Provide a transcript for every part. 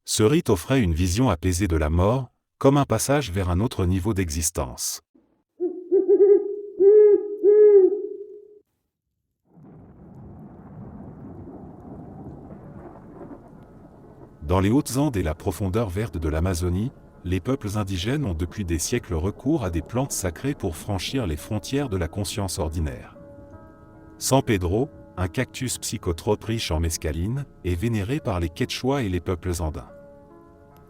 Ce rite offrait une vision apaisée de la mort, comme un passage vers un autre niveau d'existence. Dans les hautes Andes et la profondeur verte de l'Amazonie, les peuples indigènes ont depuis des siècles recours à des plantes sacrées pour franchir les frontières de la conscience ordinaire. San Pedro, un cactus psychotrope riche en mescaline, est vénéré par les Quechua et les peuples andins.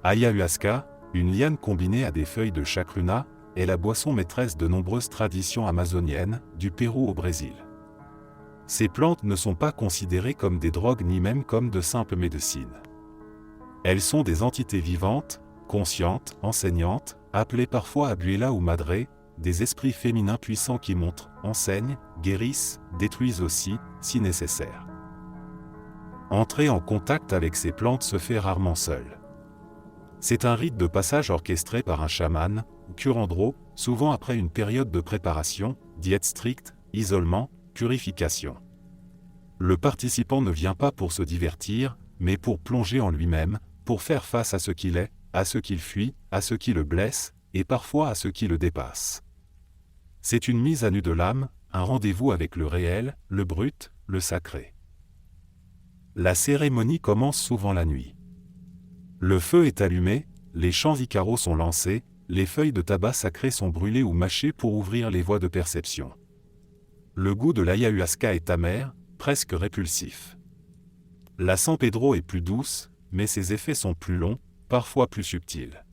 Ayahuasca, une liane combinée à des feuilles de chacruna, est la boisson maîtresse de nombreuses traditions amazoniennes, du Pérou au Brésil. Ces plantes ne sont pas considérées comme des drogues ni même comme de simples médecines. Elles sont des entités vivantes, conscientes, enseignantes, appelées parfois abuela ou madre, des esprits féminins puissants qui montrent, enseignent, guérissent, détruisent aussi, si nécessaire. Entrer en contact avec ces plantes se fait rarement seul. C'est un rite de passage orchestré par un chaman, ou curandero, souvent après une période de préparation, diète stricte, isolement, purification. Le participant ne vient pas pour se divertir, mais pour plonger en lui-même, pour faire face à ce qu'il est, à ce qu'il fuit, à ce qui le blesse, et parfois à ce qui le dépasse. C'est une mise à nu de l'âme, un rendez-vous avec le réel, le brut, le sacré. La cérémonie commence souvent la nuit. Le feu est allumé, les chants icaros sont lancés, les feuilles de tabac sacré sont brûlées ou mâchées pour ouvrir les voies de perception. Le goût de l'ayahuasca est amer, presque répulsif. La San Pedro est plus douce, mais ses effets sont plus longs, parfois plus subtils.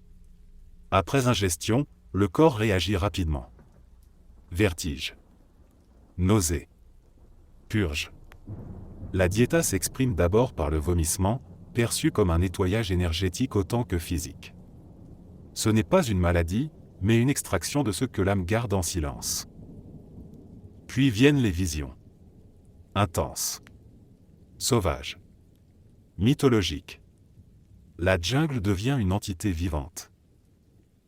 Après ingestion, le corps réagit rapidement. Vertige. Nausée. Purge. La dieta s'exprime d'abord par le vomissement, perçu comme un nettoyage énergétique autant que physique. Ce n'est pas une maladie, mais une extraction de ce que l'âme garde en silence. Puis viennent les visions. Intenses. Sauvages. Mythologiques. La jungle devient une entité vivante.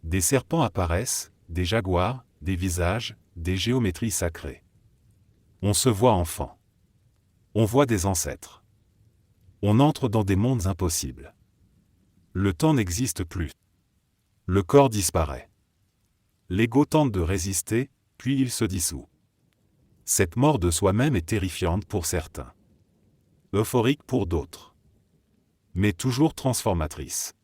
Des serpents apparaissent, des jaguars, des visages, des géométries sacrées. On se voit enfant. On voit des ancêtres. On entre dans des mondes impossibles. Le temps n'existe plus. Le corps disparaît. L'ego tente de résister, puis il se dissout. Cette mort de soi-même est terrifiante pour certains. Euphorique pour d'autres. Mais toujours transformatrice.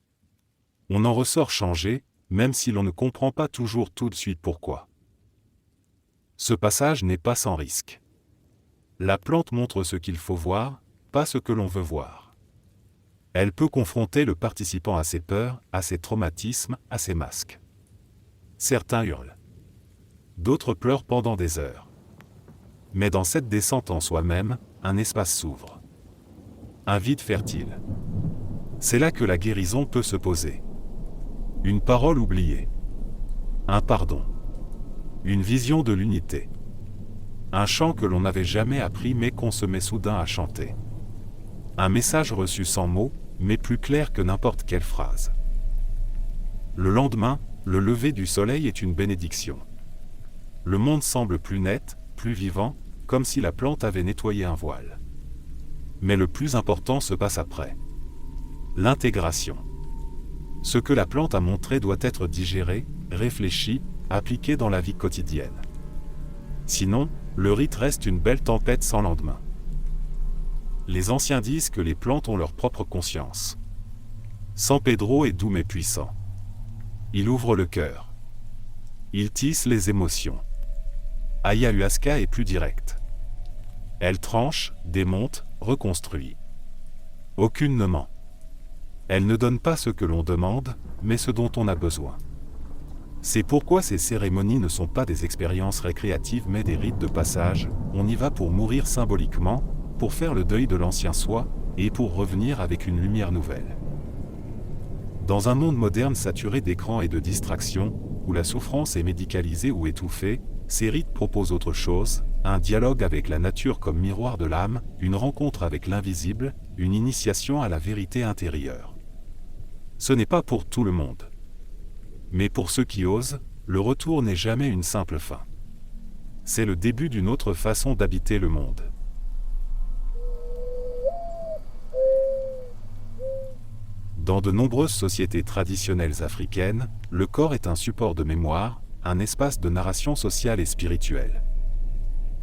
On en ressort changé, même si l'on ne comprend pas toujours tout de suite pourquoi. Ce passage n'est pas sans risque. La plante montre ce qu'il faut voir, pas ce que l'on veut voir. Elle peut confronter le participant à ses peurs, à ses traumatismes, à ses masques. Certains hurlent. D'autres pleurent pendant des heures. Mais dans cette descente en soi-même, un espace s'ouvre. Un vide fertile. C'est là que la guérison peut se poser. Une parole oubliée. Un pardon. Une vision de l'unité. Un chant que l'on n'avait jamais appris mais qu'on se met soudain à chanter. Un message reçu sans mots, mais plus clair que n'importe quelle phrase. Le lendemain, le lever du soleil est une bénédiction. Le monde semble plus net, plus vivant, comme si la plante avait nettoyé un voile. Mais le plus important se passe après. L'intégration. Ce que la plante a montré doit être digéré, réfléchi, appliqué dans la vie quotidienne. Sinon, le rite reste une belle tempête sans lendemain. Les anciens disent que les plantes ont leur propre conscience. San Pedro est doux mais puissant. Il ouvre le cœur. Il tisse les émotions. Ayahuasca est plus directe. Elle tranche, démonte, reconstruit. Aucune ne ment. Elle ne donne pas ce que l'on demande, mais ce dont on a besoin. C'est pourquoi ces cérémonies ne sont pas des expériences récréatives mais des rites de passage. On y va pour mourir symboliquement, pour faire le deuil de l'ancien soi, et pour revenir avec une lumière nouvelle. Dans un monde moderne saturé d'écrans et de distractions, où la souffrance est médicalisée ou étouffée, ces rites proposent autre chose, un dialogue avec la nature comme miroir de l'âme, une rencontre avec l'invisible, une initiation à la vérité intérieure. Ce n'est pas pour tout le monde. Mais pour ceux qui osent, le retour n'est jamais une simple fin. C'est le début d'une autre façon d'habiter le monde. Dans de nombreuses sociétés traditionnelles africaines, le corps est un support de mémoire, un espace de narration sociale et spirituelle.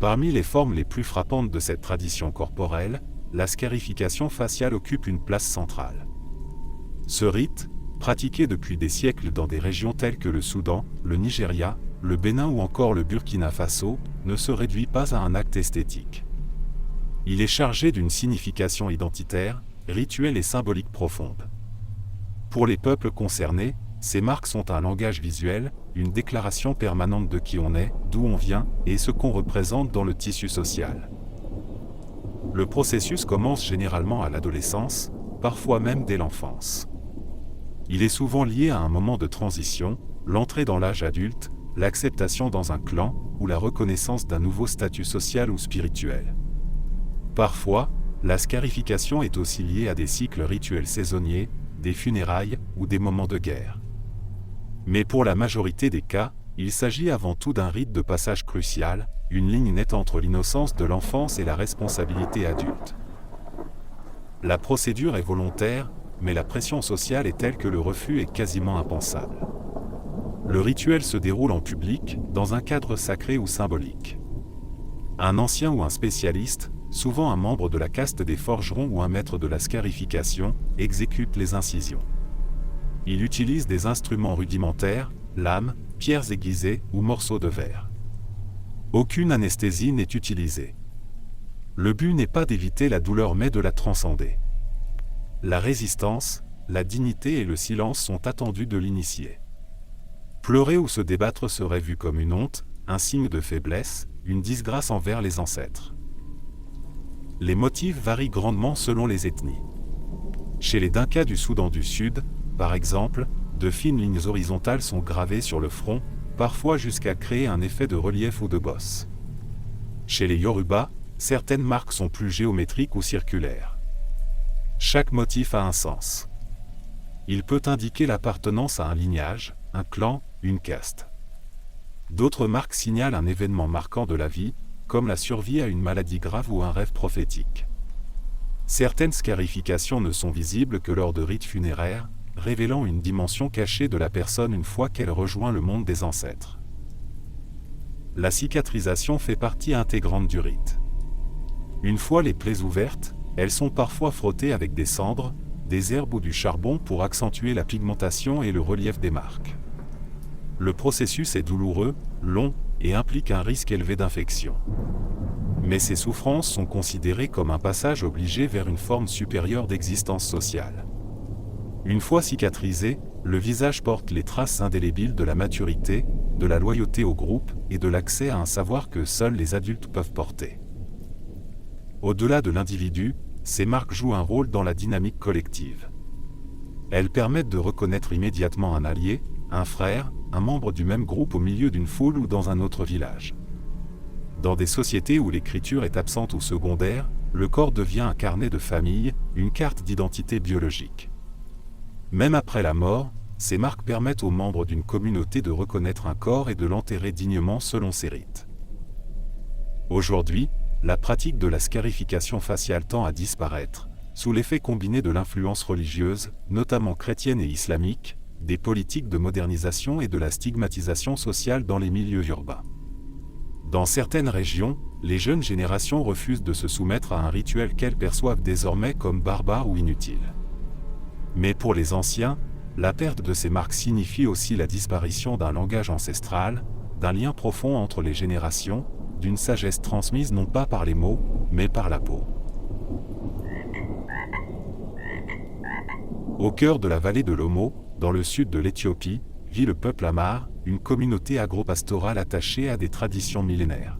Parmi les formes les plus frappantes de cette tradition corporelle, la scarification faciale occupe une place centrale. Ce rite, pratiqué depuis des siècles dans des régions telles que le Soudan, le Nigeria, le Bénin ou encore le Burkina Faso, ne se réduit pas à un acte esthétique. Il est chargé d'une signification identitaire, rituelle et symbolique profonde. Pour les peuples concernés, ces marques sont un langage visuel, une déclaration permanente de qui on est, d'où on vient, et ce qu'on représente dans le tissu social. Le processus commence généralement à l'adolescence, parfois même dès l'enfance. Il est souvent lié à un moment de transition, l'entrée dans l'âge adulte, l'acceptation dans un clan, ou la reconnaissance d'un nouveau statut social ou spirituel. Parfois, la scarification est aussi liée à des cycles rituels saisonniers, des funérailles ou des moments de guerre. Mais pour la majorité des cas, il s'agit avant tout d'un rite de passage crucial, une ligne nette entre l'innocence de l'enfance et la responsabilité adulte. La procédure est volontaire, mais la pression sociale est telle que le refus est quasiment impensable. Le rituel se déroule en public, dans un cadre sacré ou symbolique. Un ancien ou un spécialiste, souvent un membre de la caste des forgerons ou un maître de la scarification, exécute les incisions. Il utilise des instruments rudimentaires, lames, pierres aiguisées ou morceaux de verre. Aucune anesthésie n'est utilisée. Le but n'est pas d'éviter la douleur mais de la transcender. La résistance, la dignité et le silence sont attendus de l'initié. Pleurer ou se débattre serait vu comme une honte, un signe de faiblesse, une disgrâce envers les ancêtres. Les motifs varient grandement selon les ethnies. Chez les Dinkas du Soudan du Sud, par exemple, de fines lignes horizontales sont gravées sur le front, parfois jusqu'à créer un effet de relief ou de bosse. Chez les Yoruba, certaines marques sont plus géométriques ou circulaires. Chaque motif a un sens. Il peut indiquer l'appartenance à un lignage, un clan, une caste. D'autres marques signalent un événement marquant de la vie, comme la survie à une maladie grave ou un rêve prophétique. Certaines scarifications ne sont visibles que lors de rites funéraires, révélant une dimension cachée de la personne une fois qu'elle rejoint le monde des ancêtres. La cicatrisation fait partie intégrante du rite. Une fois les plaies ouvertes, elles sont parfois frottées avec des cendres, des herbes ou du charbon pour accentuer la pigmentation et le relief des marques. Le processus est douloureux, long, et implique un risque élevé d'infection. Mais ces souffrances sont considérées comme un passage obligé vers une forme supérieure d'existence sociale. Une fois cicatrisé, le visage porte les traces indélébiles de la maturité, de la loyauté au groupe et de l'accès à un savoir que seuls les adultes peuvent porter. Au-delà de l'individu, ces marques jouent un rôle dans la dynamique collective. Elles permettent de reconnaître immédiatement un allié, un frère, un membre du même groupe au milieu d'une foule ou dans un autre village. Dans des sociétés où l'écriture est absente ou secondaire, le corps devient un carnet de famille, une carte d'identité biologique. Même après la mort, ces marques permettent aux membres d'une communauté de reconnaître un corps et de l'enterrer dignement selon ses rites. Aujourd'hui, la pratique de la scarification faciale tend à disparaître, sous l'effet combiné de l'influence religieuse, notamment chrétienne et islamique, des politiques de modernisation et de la stigmatisation sociale dans les milieux urbains. Dans certaines régions, les jeunes générations refusent de se soumettre à un rituel qu'elles perçoivent désormais comme barbare ou inutile. Mais pour les anciens, la perte de ces marques signifie aussi la disparition d'un langage ancestral, d'un lien profond entre les générations, d'une sagesse transmise non pas par les mots, mais par la peau. Au cœur de la vallée de l'Omo, dans le sud de l'Éthiopie, vit le peuple Amar, une communauté agro-pastorale attachée à des traditions millénaires.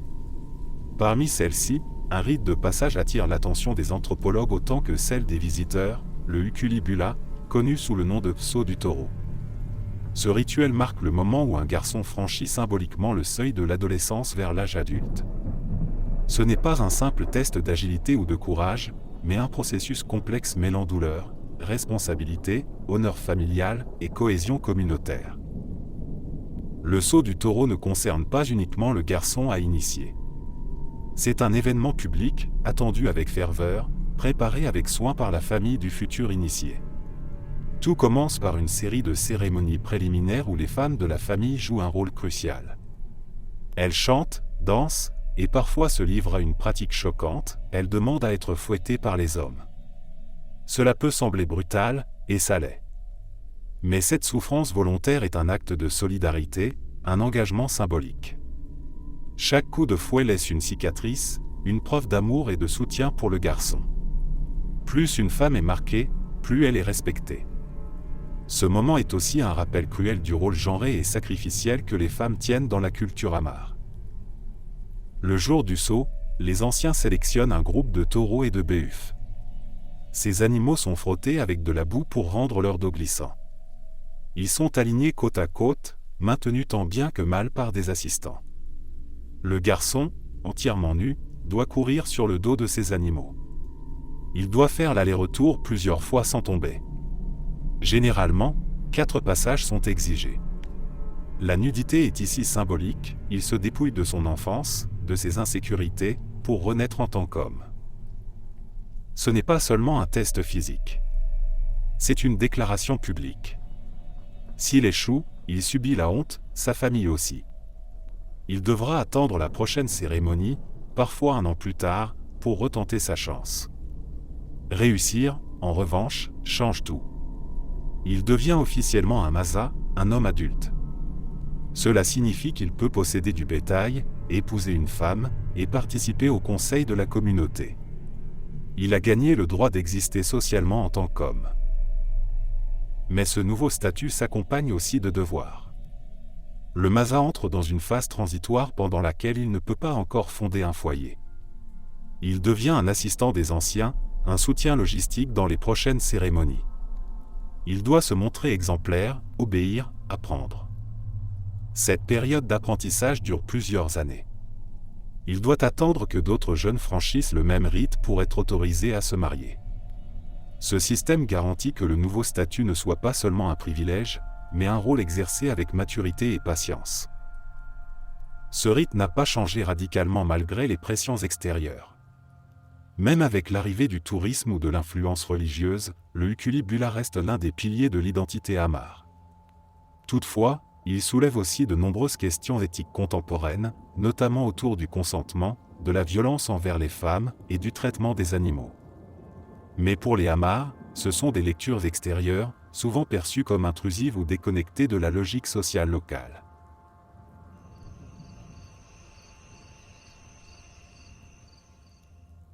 Parmi celles-ci, un rite de passage attire l'attention des anthropologues autant que celle des visiteurs, le Hukulibula, connu sous le nom de Saut du taureau. Ce rituel marque le moment où un garçon franchit symboliquement le seuil de l'adolescence vers l'âge adulte. Ce n'est pas un simple test d'agilité ou de courage, mais un processus complexe mêlant douleur, responsabilité, honneur familial et cohésion communautaire. Le saut du taureau ne concerne pas uniquement le garçon à initier. C'est un événement public, attendu avec ferveur, préparé avec soin par la famille du futur initié. Tout commence par une série de cérémonies préliminaires où les femmes de la famille jouent un rôle crucial. Elles chantent, dansent, et parfois se livrent à une pratique choquante, elles demandent à être fouettées par les hommes. Cela peut sembler brutal, et ça l'est. Mais cette souffrance volontaire est un acte de solidarité, un engagement symbolique. Chaque coup de fouet laisse une cicatrice, une preuve d'amour et de soutien pour le garçon. Plus une femme est marquée, plus elle est respectée. Ce moment est aussi un rappel cruel du rôle genré et sacrificiel que les femmes tiennent dans la culture amare. Le jour du saut, les anciens sélectionnent un groupe de taureaux et de béufs. Ces animaux sont frottés avec de la boue pour rendre leur dos glissant. Ils sont alignés côte à côte, maintenus tant bien que mal par des assistants. Le garçon, entièrement nu, doit courir sur le dos de ces animaux. Il doit faire l'aller-retour plusieurs fois sans tomber. Généralement, 4 passages sont exigés. La nudité est ici symbolique, il se dépouille de son enfance, de ses insécurités, pour renaître en tant qu'homme. Ce n'est pas seulement un test physique. C'est une déclaration publique. S'il échoue, il subit la honte, sa famille aussi. Il devra attendre la prochaine cérémonie, parfois 1 an plus tard, pour retenter sa chance. Réussir, en revanche, change tout. Il devient officiellement un Masa, un homme adulte. Cela signifie qu'il peut posséder du bétail, épouser une femme, et participer au conseil de la communauté. Il a gagné le droit d'exister socialement en tant qu'homme. Mais ce nouveau statut s'accompagne aussi de devoirs. Le Masa entre dans une phase transitoire pendant laquelle il ne peut pas encore fonder un foyer. Il devient un assistant des anciens, un soutien logistique dans les prochaines cérémonies. Il doit se montrer exemplaire, obéir, apprendre. Cette période d'apprentissage dure plusieurs années. Il doit attendre que d'autres jeunes franchissent le même rite pour être autorisés à se marier. Ce système garantit que le nouveau statut ne soit pas seulement un privilège, mais un rôle exercé avec maturité et patience. Ce rite n'a pas changé radicalement malgré les pressions extérieures. Même avec l'arrivée du tourisme ou de l'influence religieuse, le Ukuli-Bula reste l'un des piliers de l'identité amare. Toutefois, il soulève aussi de nombreuses questions éthiques contemporaines, notamment autour du consentement, de la violence envers les femmes et du traitement des animaux. Mais pour les Amars, ce sont des lectures extérieures, souvent perçues comme intrusives ou déconnectées de la logique sociale locale.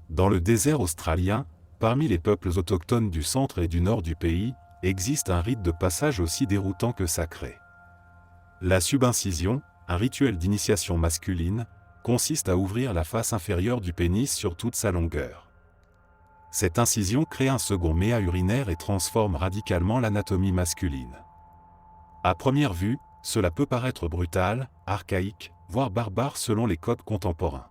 Dans le désert australien, parmi les peuples autochtones du centre et du nord du pays, existe un rite de passage aussi déroutant que sacré. La subincision, un rituel d'initiation masculine, consiste à ouvrir la face inférieure du pénis sur toute sa longueur. Cette incision crée un second méa urinaire et transforme radicalement l'anatomie masculine. À première vue, cela peut paraître brutal, archaïque, voire barbare selon les codes contemporains.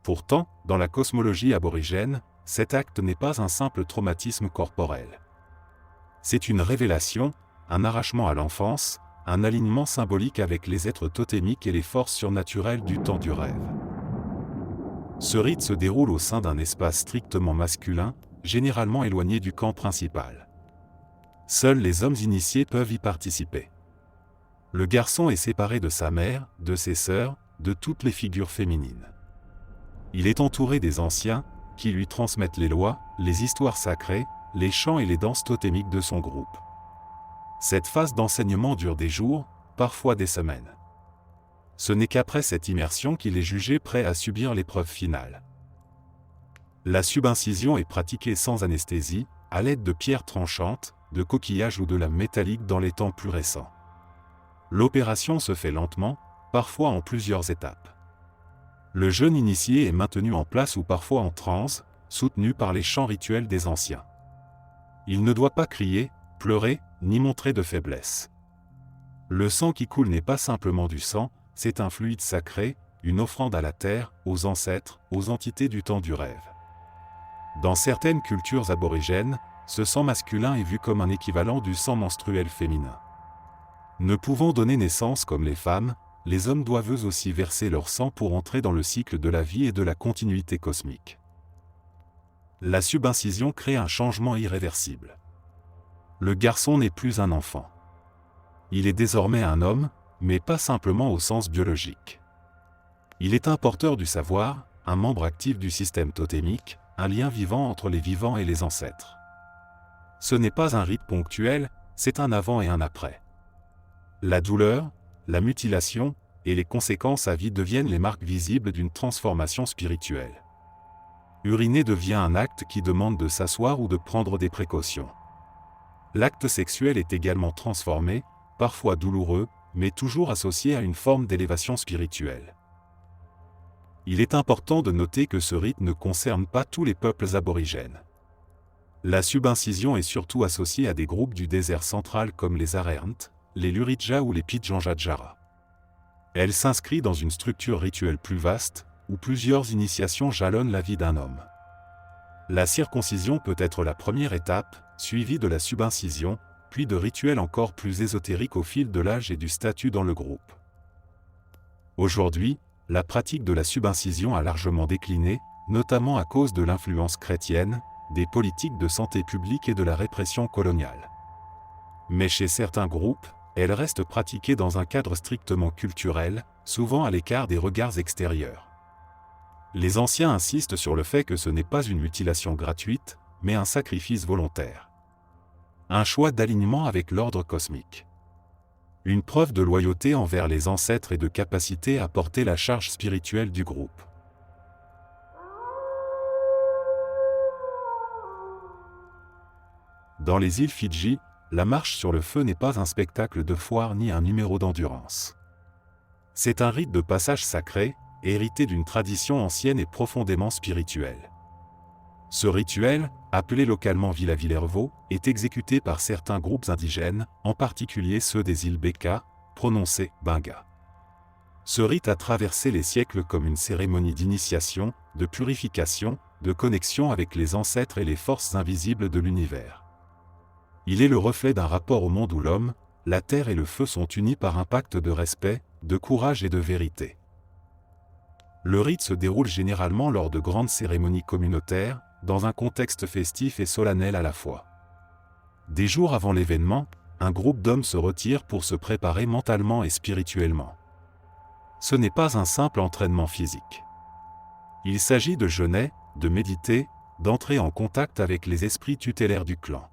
Pourtant, dans la cosmologie aborigène, cet acte n'est pas un simple traumatisme corporel. C'est une révélation, un arrachement à l'enfance, un alignement symbolique avec les êtres totémiques et les forces surnaturelles du temps du rêve. Ce rite se déroule au sein d'un espace strictement masculin, généralement éloigné du camp principal. Seuls les hommes initiés peuvent y participer. Le garçon est séparé de sa mère, de ses sœurs, de toutes les figures féminines. Il est entouré des anciens, qui lui transmettent les lois, les histoires sacrées, les chants et les danses totémiques de son groupe. Cette phase d'enseignement dure des jours, parfois des semaines. Ce n'est qu'après cette immersion qu'il est jugé prêt à subir l'épreuve finale. La subincision est pratiquée sans anesthésie, à l'aide de pierres tranchantes, de coquillages ou de lame métallique dans les temps plus récents. L'opération se fait lentement, parfois en plusieurs étapes. Le jeune initié est maintenu en place ou parfois en transe, soutenu par les chants rituels des anciens. Il ne doit pas crier, pleurer, ni montrer de faiblesse. Le sang qui coule n'est pas simplement du sang, c'est un fluide sacré, une offrande à la terre, aux ancêtres, aux entités du temps du rêve. Dans certaines cultures aborigènes, ce sang masculin est vu comme un équivalent du sang menstruel féminin. Ne pouvant donner naissance comme les femmes, les hommes doivent eux aussi verser leur sang pour entrer dans le cycle de la vie et de la continuité cosmique. La subincision crée un changement irréversible. Le garçon n'est plus un enfant. Il est désormais un homme, mais pas simplement au sens biologique. Il est un porteur du savoir, un membre actif du système totémique, un lien vivant entre les vivants et les ancêtres. Ce n'est pas un rite ponctuel, c'est un avant et un après. La douleur, la mutilation et les conséquences à vie deviennent les marques visibles d'une transformation spirituelle. Uriner devient un acte qui demande de s'asseoir ou de prendre des précautions. L'acte sexuel est également transformé, parfois douloureux, mais toujours associé à une forme d'élévation spirituelle. Il est important de noter que ce rite ne concerne pas tous les peuples aborigènes. La subincision est surtout associée à des groupes du désert central comme les Arernt, les Luritja ou les Pitjantjatjara. Elle s'inscrit dans une structure rituelle plus vaste, où plusieurs initiations jalonnent la vie d'un homme. La circoncision peut être la première étape, suivie de la subincision, puis de rituels encore plus ésotériques au fil de l'âge et du statut dans le groupe. Aujourd'hui, la pratique de la subincision a largement décliné, notamment à cause de l'influence chrétienne, des politiques de santé publique et de la répression coloniale. Mais chez certains groupes, elle reste pratiquée dans un cadre strictement culturel, souvent à l'écart des regards extérieurs. Les anciens insistent sur le fait que ce n'est pas une mutilation gratuite, mais un sacrifice volontaire. Un choix d'alignement avec l'ordre cosmique. Une preuve de loyauté envers les ancêtres et de capacité à porter la charge spirituelle du groupe. Dans les îles Fidji, la marche sur le feu n'est pas un spectacle de foire ni un numéro d'endurance. C'est un rite de passage sacré, hérité d'une tradition ancienne et profondément spirituelle. Ce rituel, appelé localement Vilavilervo, est exécuté par certains groupes indigènes, en particulier ceux des îles Beka, prononcés Benga. Ce rite a traversé les siècles comme une cérémonie d'initiation, de purification, de connexion avec les ancêtres et les forces invisibles de l'univers. Il est le reflet d'un rapport au monde où l'homme, la terre et le feu sont unis par un pacte de respect, de courage et de vérité. Le rite se déroule généralement lors de grandes cérémonies communautaires, dans un contexte festif et solennel à la fois. Des jours avant l'événement, un groupe d'hommes se retire pour se préparer mentalement et spirituellement. Ce n'est pas un simple entraînement physique. Il s'agit de jeûner, de méditer, d'entrer en contact avec les esprits tutélaires du clan.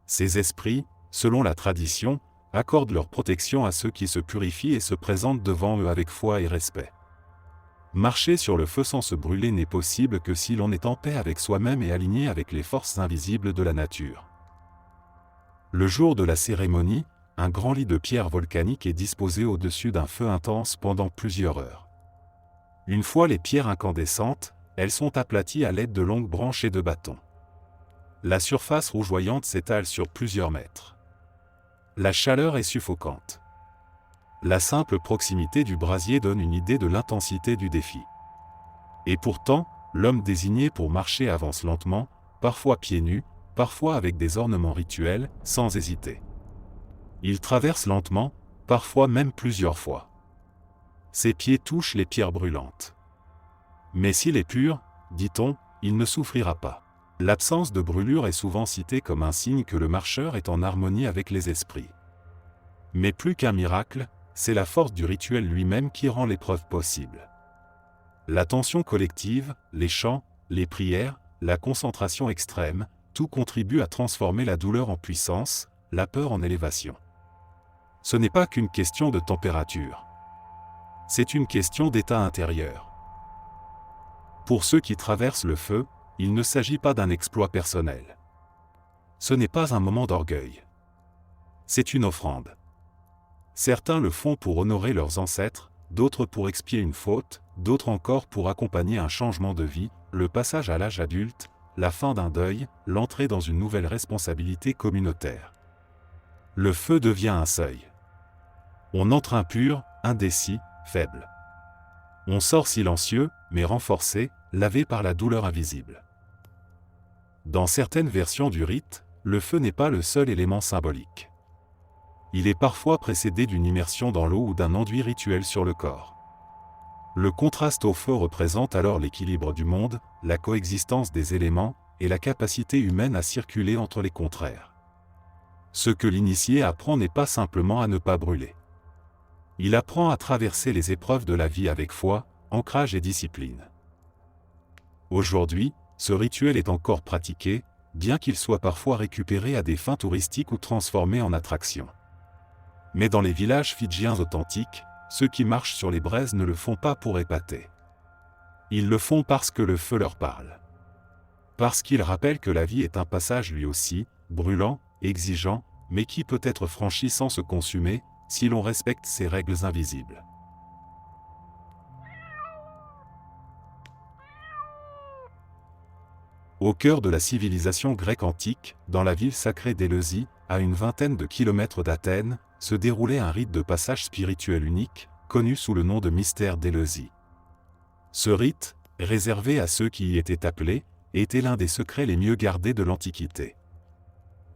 Ces esprits, selon la tradition, accordent leur protection à ceux qui se purifient et se présentent devant eux avec foi et respect. Marcher sur le feu sans se brûler n'est possible que si l'on est en paix avec soi-même et aligné avec les forces invisibles de la nature. Le jour de la cérémonie, un grand lit de pierre volcanique est disposé au-dessus d'un feu intense pendant plusieurs heures. Une fois les pierres incandescentes, elles sont aplaties à l'aide de longues branches et de bâtons. La surface rougeoyante s'étale sur plusieurs mètres. La chaleur est suffocante. La simple proximité du brasier donne une idée de l'intensité du défi. Et pourtant, l'homme désigné pour marcher avance lentement, parfois pieds nus, parfois avec des ornements rituels, sans hésiter. Il traverse lentement, parfois même plusieurs fois. Ses pieds touchent les pierres brûlantes. Mais s'il est pur, dit-on, il ne souffrira pas. L'absence de brûlure est souvent citée comme un signe que le marcheur est en harmonie avec les esprits. Mais plus qu'un miracle, c'est la force du rituel lui-même qui rend l'épreuve possible. L'attention collective, les chants, les prières, la concentration extrême, tout contribue à transformer la douleur en puissance, la peur en élévation. Ce n'est pas qu'une question de température. C'est une question d'état intérieur. Pour ceux qui traversent le feu, il ne s'agit pas d'un exploit personnel. Ce n'est pas un moment d'orgueil. C'est une offrande. Certains le font pour honorer leurs ancêtres, d'autres pour expier une faute, d'autres encore pour accompagner un changement de vie, le passage à l'âge adulte, la fin d'un deuil, l'entrée dans une nouvelle responsabilité communautaire. Le feu devient un seuil. On entre impur, indécis, faible. On sort silencieux, mais renforcé, lavé par la douleur invisible. Dans certaines versions du rite, le feu n'est pas le seul élément symbolique. Il est parfois précédé d'une immersion dans l'eau ou d'un enduit rituel sur le corps. Le contraste au feu représente alors l'équilibre du monde, la coexistence des éléments, et la capacité humaine à circuler entre les contraires. Ce que l'initié apprend n'est pas simplement à ne pas brûler. Il apprend à traverser les épreuves de la vie avec foi, ancrage et discipline. Aujourd'hui, ce rituel est encore pratiqué, bien qu'il soit parfois récupéré à des fins touristiques ou transformé en attraction. Mais dans les villages fidjiens authentiques, ceux qui marchent sur les braises ne le font pas pour épater. Ils le font parce que le feu leur parle. Parce qu'il rappelle que la vie est un passage lui aussi, brûlant, exigeant, mais qui peut être franchi sans se consumer, si l'on respecte ses règles invisibles. Au cœur de la civilisation grecque antique, dans la ville sacrée d'Éleusis, à une vingtaine de kilomètres d'Athènes, se déroulait un rite de passage spirituel unique, connu sous le nom de mystère d'Éleusis. Ce rite, réservé à ceux qui y étaient appelés, était l'un des secrets les mieux gardés de l'Antiquité.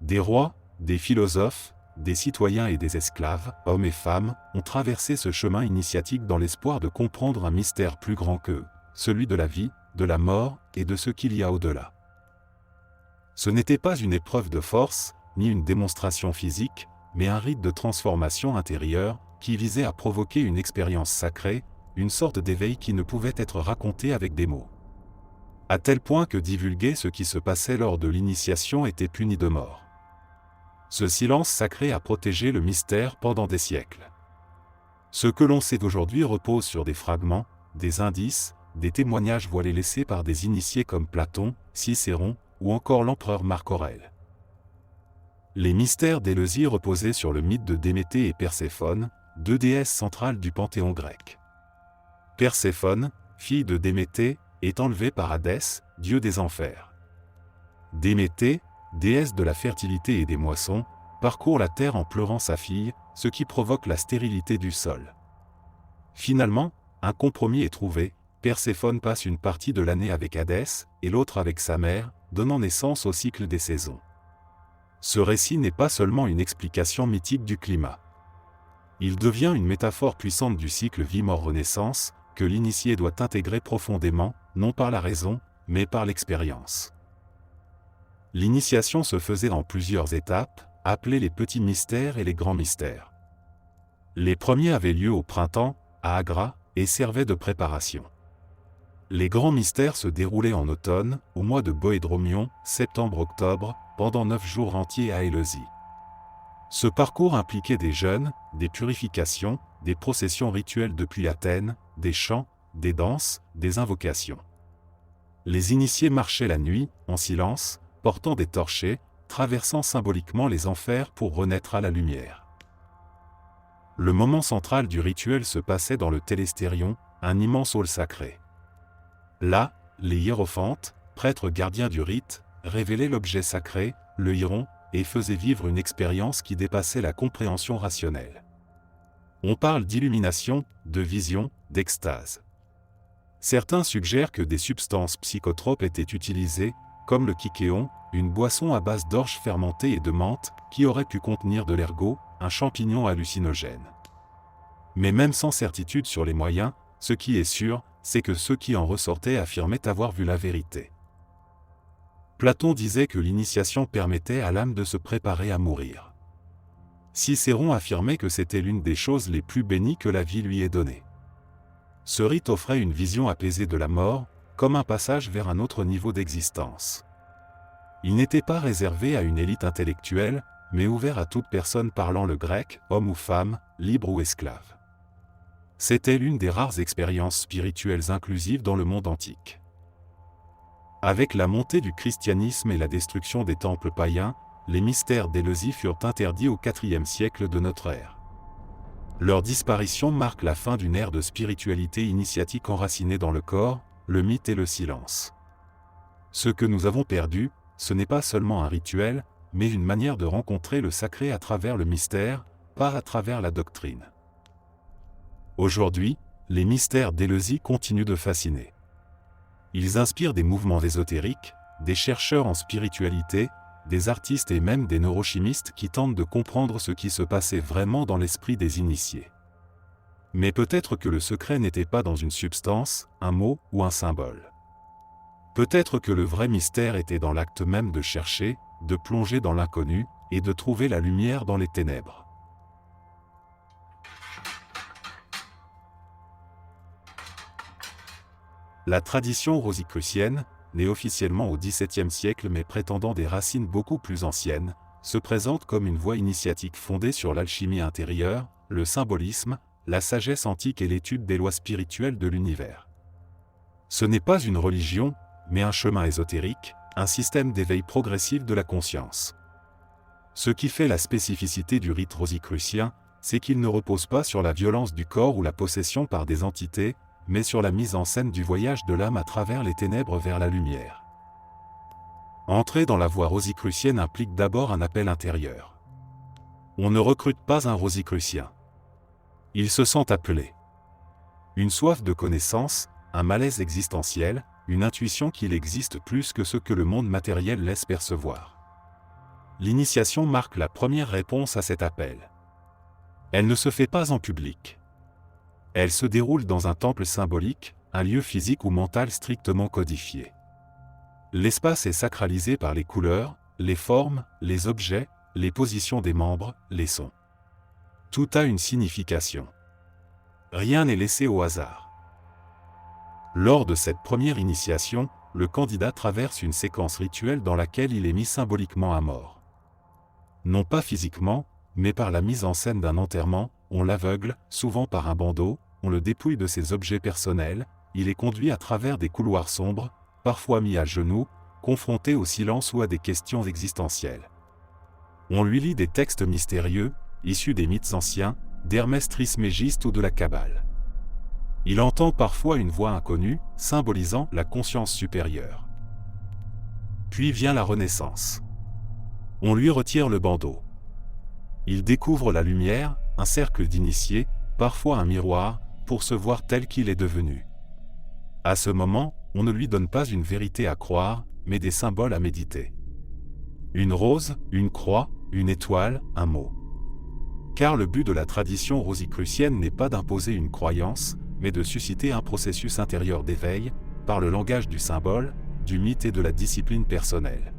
Des rois, des philosophes, des citoyens et des esclaves, hommes et femmes, ont traversé ce chemin initiatique dans l'espoir de comprendre un mystère plus grand qu'eux, celui de la vie, de la mort et de ce qu'il y a au-delà. Ce n'était pas une épreuve de force, ni une démonstration physique, mais un rite de transformation intérieure qui visait à provoquer une expérience sacrée, une sorte d'éveil qui ne pouvait être raconté avec des mots. À tel point que divulguer ce qui se passait lors de l'initiation était puni de mort. Ce silence sacré a protégé le mystère pendant des siècles. Ce que l'on sait aujourd'hui repose sur des fragments, des indices, des témoignages voilés laissés par des initiés comme Platon, Cicéron ou encore l'empereur Marc Aurèle. Les mystères d'Éleusis reposaient sur le mythe de Déméter et Perséphone, deux déesses centrales du panthéon grec. Perséphone, fille de Déméter, est enlevée par Hadès, dieu des enfers. Déméter, déesse de la fertilité et des moissons, parcourt la terre en pleurant sa fille, ce qui provoque la stérilité du sol. Finalement, un compromis est trouvé, Perséphone passe une partie de l'année avec Hadès et l'autre avec sa mère, donnant naissance au cycle des saisons. Ce récit n'est pas seulement une explication mythique du climat. Il devient une métaphore puissante du cycle vie-mort-renaissance, que l'initié doit intégrer profondément, non par la raison, mais par l'expérience. L'initiation se faisait en plusieurs étapes, appelées les petits mystères et les grands mystères. Les premiers avaient lieu au printemps, à Agra, et servaient de préparation. Les grands mystères se déroulaient en automne, au mois de Boédromion, septembre-octobre, pendant 9 jours entiers à Éleusis. Ce parcours impliquait des jeûnes, des purifications, des processions rituelles depuis Athènes, des chants, des danses, des invocations. Les initiés marchaient la nuit, en silence, portant des torchets, traversant symboliquement les enfers pour renaître à la lumière. Le moment central du rituel se passait dans le Télestérion, un immense hall sacré. Là, les hiérophantes, prêtres gardiens du rite, révélaient l'objet sacré, le hiéron, et faisaient vivre une expérience qui dépassait la compréhension rationnelle. On parle d'illumination, de vision, d'extase. Certains suggèrent que des substances psychotropes étaient utilisées, comme le kykéon, une boisson à base d'orge fermentée et de menthe, qui aurait pu contenir de l'ergot, un champignon hallucinogène. Mais même sans certitude sur les moyens, ce qui est sûr, c'est que ceux qui en ressortaient affirmaient avoir vu la vérité. Platon disait que l'initiation permettait à l'âme de se préparer à mourir. Cicéron affirmait que c'était l'une des choses les plus bénies que la vie lui ait données. Ce rite offrait une vision apaisée de la mort, comme un passage vers un autre niveau d'existence. Il n'était pas réservé à une élite intellectuelle, mais ouvert à toute personne parlant le grec, homme ou femme, libre ou esclave. C'était l'une des rares expériences spirituelles inclusives dans le monde antique. Avec la montée du christianisme et la destruction des temples païens, les mystères d'Éleusis furent interdits au IVe siècle de notre ère. Leur disparition marque la fin d'une ère de spiritualité initiatique enracinée dans le corps, le mythe et le silence. Ce que nous avons perdu, ce n'est pas seulement un rituel, mais une manière de rencontrer le sacré à travers le mystère, pas à travers la doctrine. Aujourd'hui, les mystères d'Éleusis continuent de fasciner. Ils inspirent des mouvements ésotériques, des chercheurs en spiritualité, des artistes et même des neurochimistes qui tentent de comprendre ce qui se passait vraiment dans l'esprit des initiés. Mais peut-être que le secret n'était pas dans une substance, un mot ou un symbole. Peut-être que le vrai mystère était dans l'acte même de chercher, de plonger dans l'inconnu, et de trouver la lumière dans les ténèbres. La tradition rosicrucienne, née officiellement au XVIIe siècle mais prétendant des racines beaucoup plus anciennes, se présente comme une voie initiatique fondée sur l'alchimie intérieure, le symbolisme, la sagesse antique et l'étude des lois spirituelles de l'univers. Ce n'est pas une religion, mais un chemin ésotérique, un système d'éveil progressif de la conscience. Ce qui fait la spécificité du rite rosicrucien, c'est qu'il ne repose pas sur la violence du corps ou la possession par des entités, mais sur la mise en scène du voyage de l'âme à travers les ténèbres vers la lumière. Entrer dans la voie rosicrucienne implique d'abord un appel intérieur. On ne recrute pas un rosicrucien. Il se sent appelé. Une soif de connaissance, un malaise existentiel, une intuition qu'il existe plus que ce que le monde matériel laisse percevoir. L'initiation marque la première réponse à cet appel. Elle ne se fait pas en public. Elle se déroule dans un temple symbolique, un lieu physique ou mental strictement codifié. L'espace est sacralisé par les couleurs, les formes, les objets, les positions des membres, les sons. Tout a une signification. Rien n'est laissé au hasard. Lors de cette première initiation, le candidat traverse une séquence rituelle dans laquelle il est mis symboliquement à mort. Non pas physiquement, mais par la mise en scène d'un enterrement, on l'aveugle, souvent par un bandeau, on le dépouille de ses objets personnels, il est conduit à travers des couloirs sombres, parfois mis à genoux, confronté au silence ou à des questions existentielles. On lui lit des textes mystérieux, issus des mythes anciens, d'Hermès Trismégiste ou de la Kabbale. Il entend parfois une voix inconnue, symbolisant la conscience supérieure. Puis vient la renaissance. On lui retire le bandeau. Il découvre la lumière, un cercle d'initiés, parfois un miroir, pour se voir tel qu'il est devenu. À ce moment, on ne lui donne pas une vérité à croire, mais des symboles à méditer. Une rose, une croix, une étoile, un mot. Car le but de la tradition rosicrucienne n'est pas d'imposer une croyance, mais de susciter un processus intérieur d'éveil, par le langage du symbole, du mythe et de la discipline personnelle.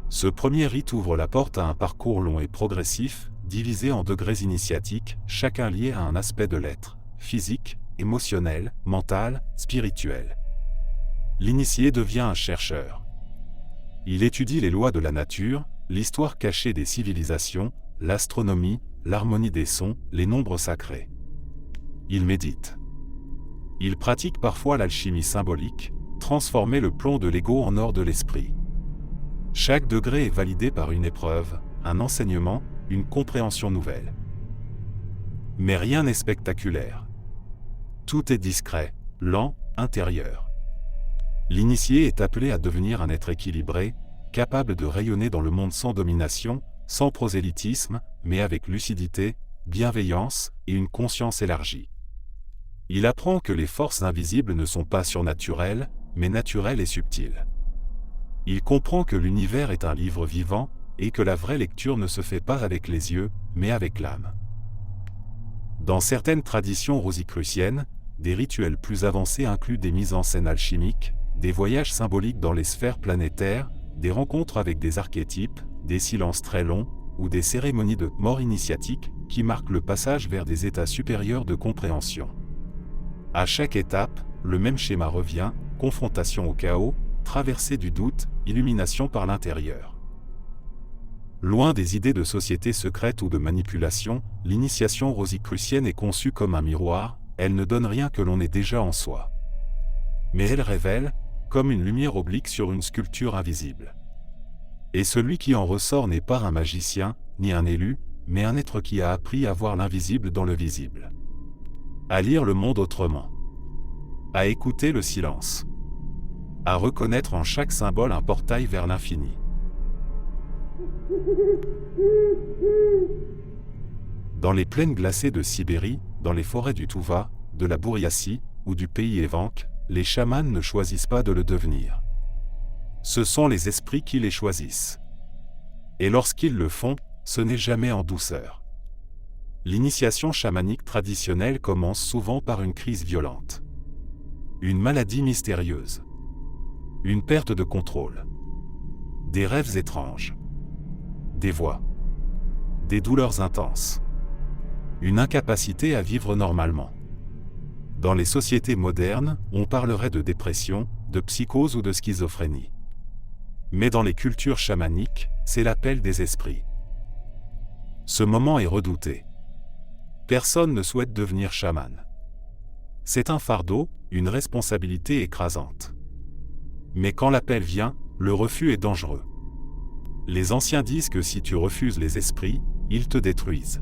Ce premier rite ouvre la porte à un parcours long et progressif, divisé en degrés initiatiques, chacun lié à un aspect de l'être, physique, émotionnel, mental, spirituel. L'initié devient un chercheur. Il étudie les lois de la nature, l'histoire cachée des civilisations, l'astronomie, l'harmonie des sons, les nombres sacrés. Il médite. Il pratique parfois l'alchimie symbolique, transformer le plomb de l'ego en or de l'esprit. Chaque degré est validé par une épreuve, un enseignement, une compréhension nouvelle. Mais rien n'est spectaculaire. Tout est discret, lent, intérieur. L'initié est appelé à devenir un être équilibré, capable de rayonner dans le monde sans domination, sans prosélytisme, mais avec lucidité, bienveillance et une conscience élargie. Il apprend que les forces invisibles ne sont pas surnaturelles, mais naturelles et subtiles. Il comprend que l'univers est un livre vivant, et que la vraie lecture ne se fait pas avec les yeux, mais avec l'âme. Dans certaines traditions rosicruciennes, des rituels plus avancés incluent des mises en scène alchimiques, des voyages symboliques dans les sphères planétaires, des rencontres avec des archétypes, des silences très longs, ou des cérémonies de mort initiatique qui marquent le passage vers des états supérieurs de compréhension. À chaque étape, le même schéma revient, confrontation au chaos, traversée du doute, illumination par l'intérieur. Loin des idées de société secrète ou de manipulation, l'initiation rosicrucienne est conçue comme un miroir, elle ne donne rien que l'on ait déjà en soi. Mais elle révèle, comme une lumière oblique sur une sculpture invisible. Et celui qui en ressort n'est pas un magicien, ni un élu, mais un être qui a appris à voir l'invisible dans le visible. À lire le monde autrement. À écouter le silence. À reconnaître en chaque symbole un portail vers l'infini. Dans les plaines glacées de Sibérie, dans les forêts du Touva, de la Bouriatie ou du pays évenque, les chamans ne choisissent pas de le devenir. Ce sont les esprits qui les choisissent. Et lorsqu'ils le font, ce n'est jamais en douceur. L'initiation chamanique traditionnelle commence souvent par une crise violente. Une maladie mystérieuse. Une perte de contrôle. Des rêves étranges. des voix, des douleurs intenses, une incapacité à vivre normalement. Dans les sociétés modernes, on parlerait de dépression, de psychose ou de schizophrénie. Mais dans les cultures chamaniques, c'est l'appel des esprits. Ce moment est redouté. Personne ne souhaite devenir chaman. C'est un fardeau, une responsabilité écrasante. Mais quand l'appel vient, le refus est dangereux. Les anciens disent que si tu refuses les esprits, ils te détruisent.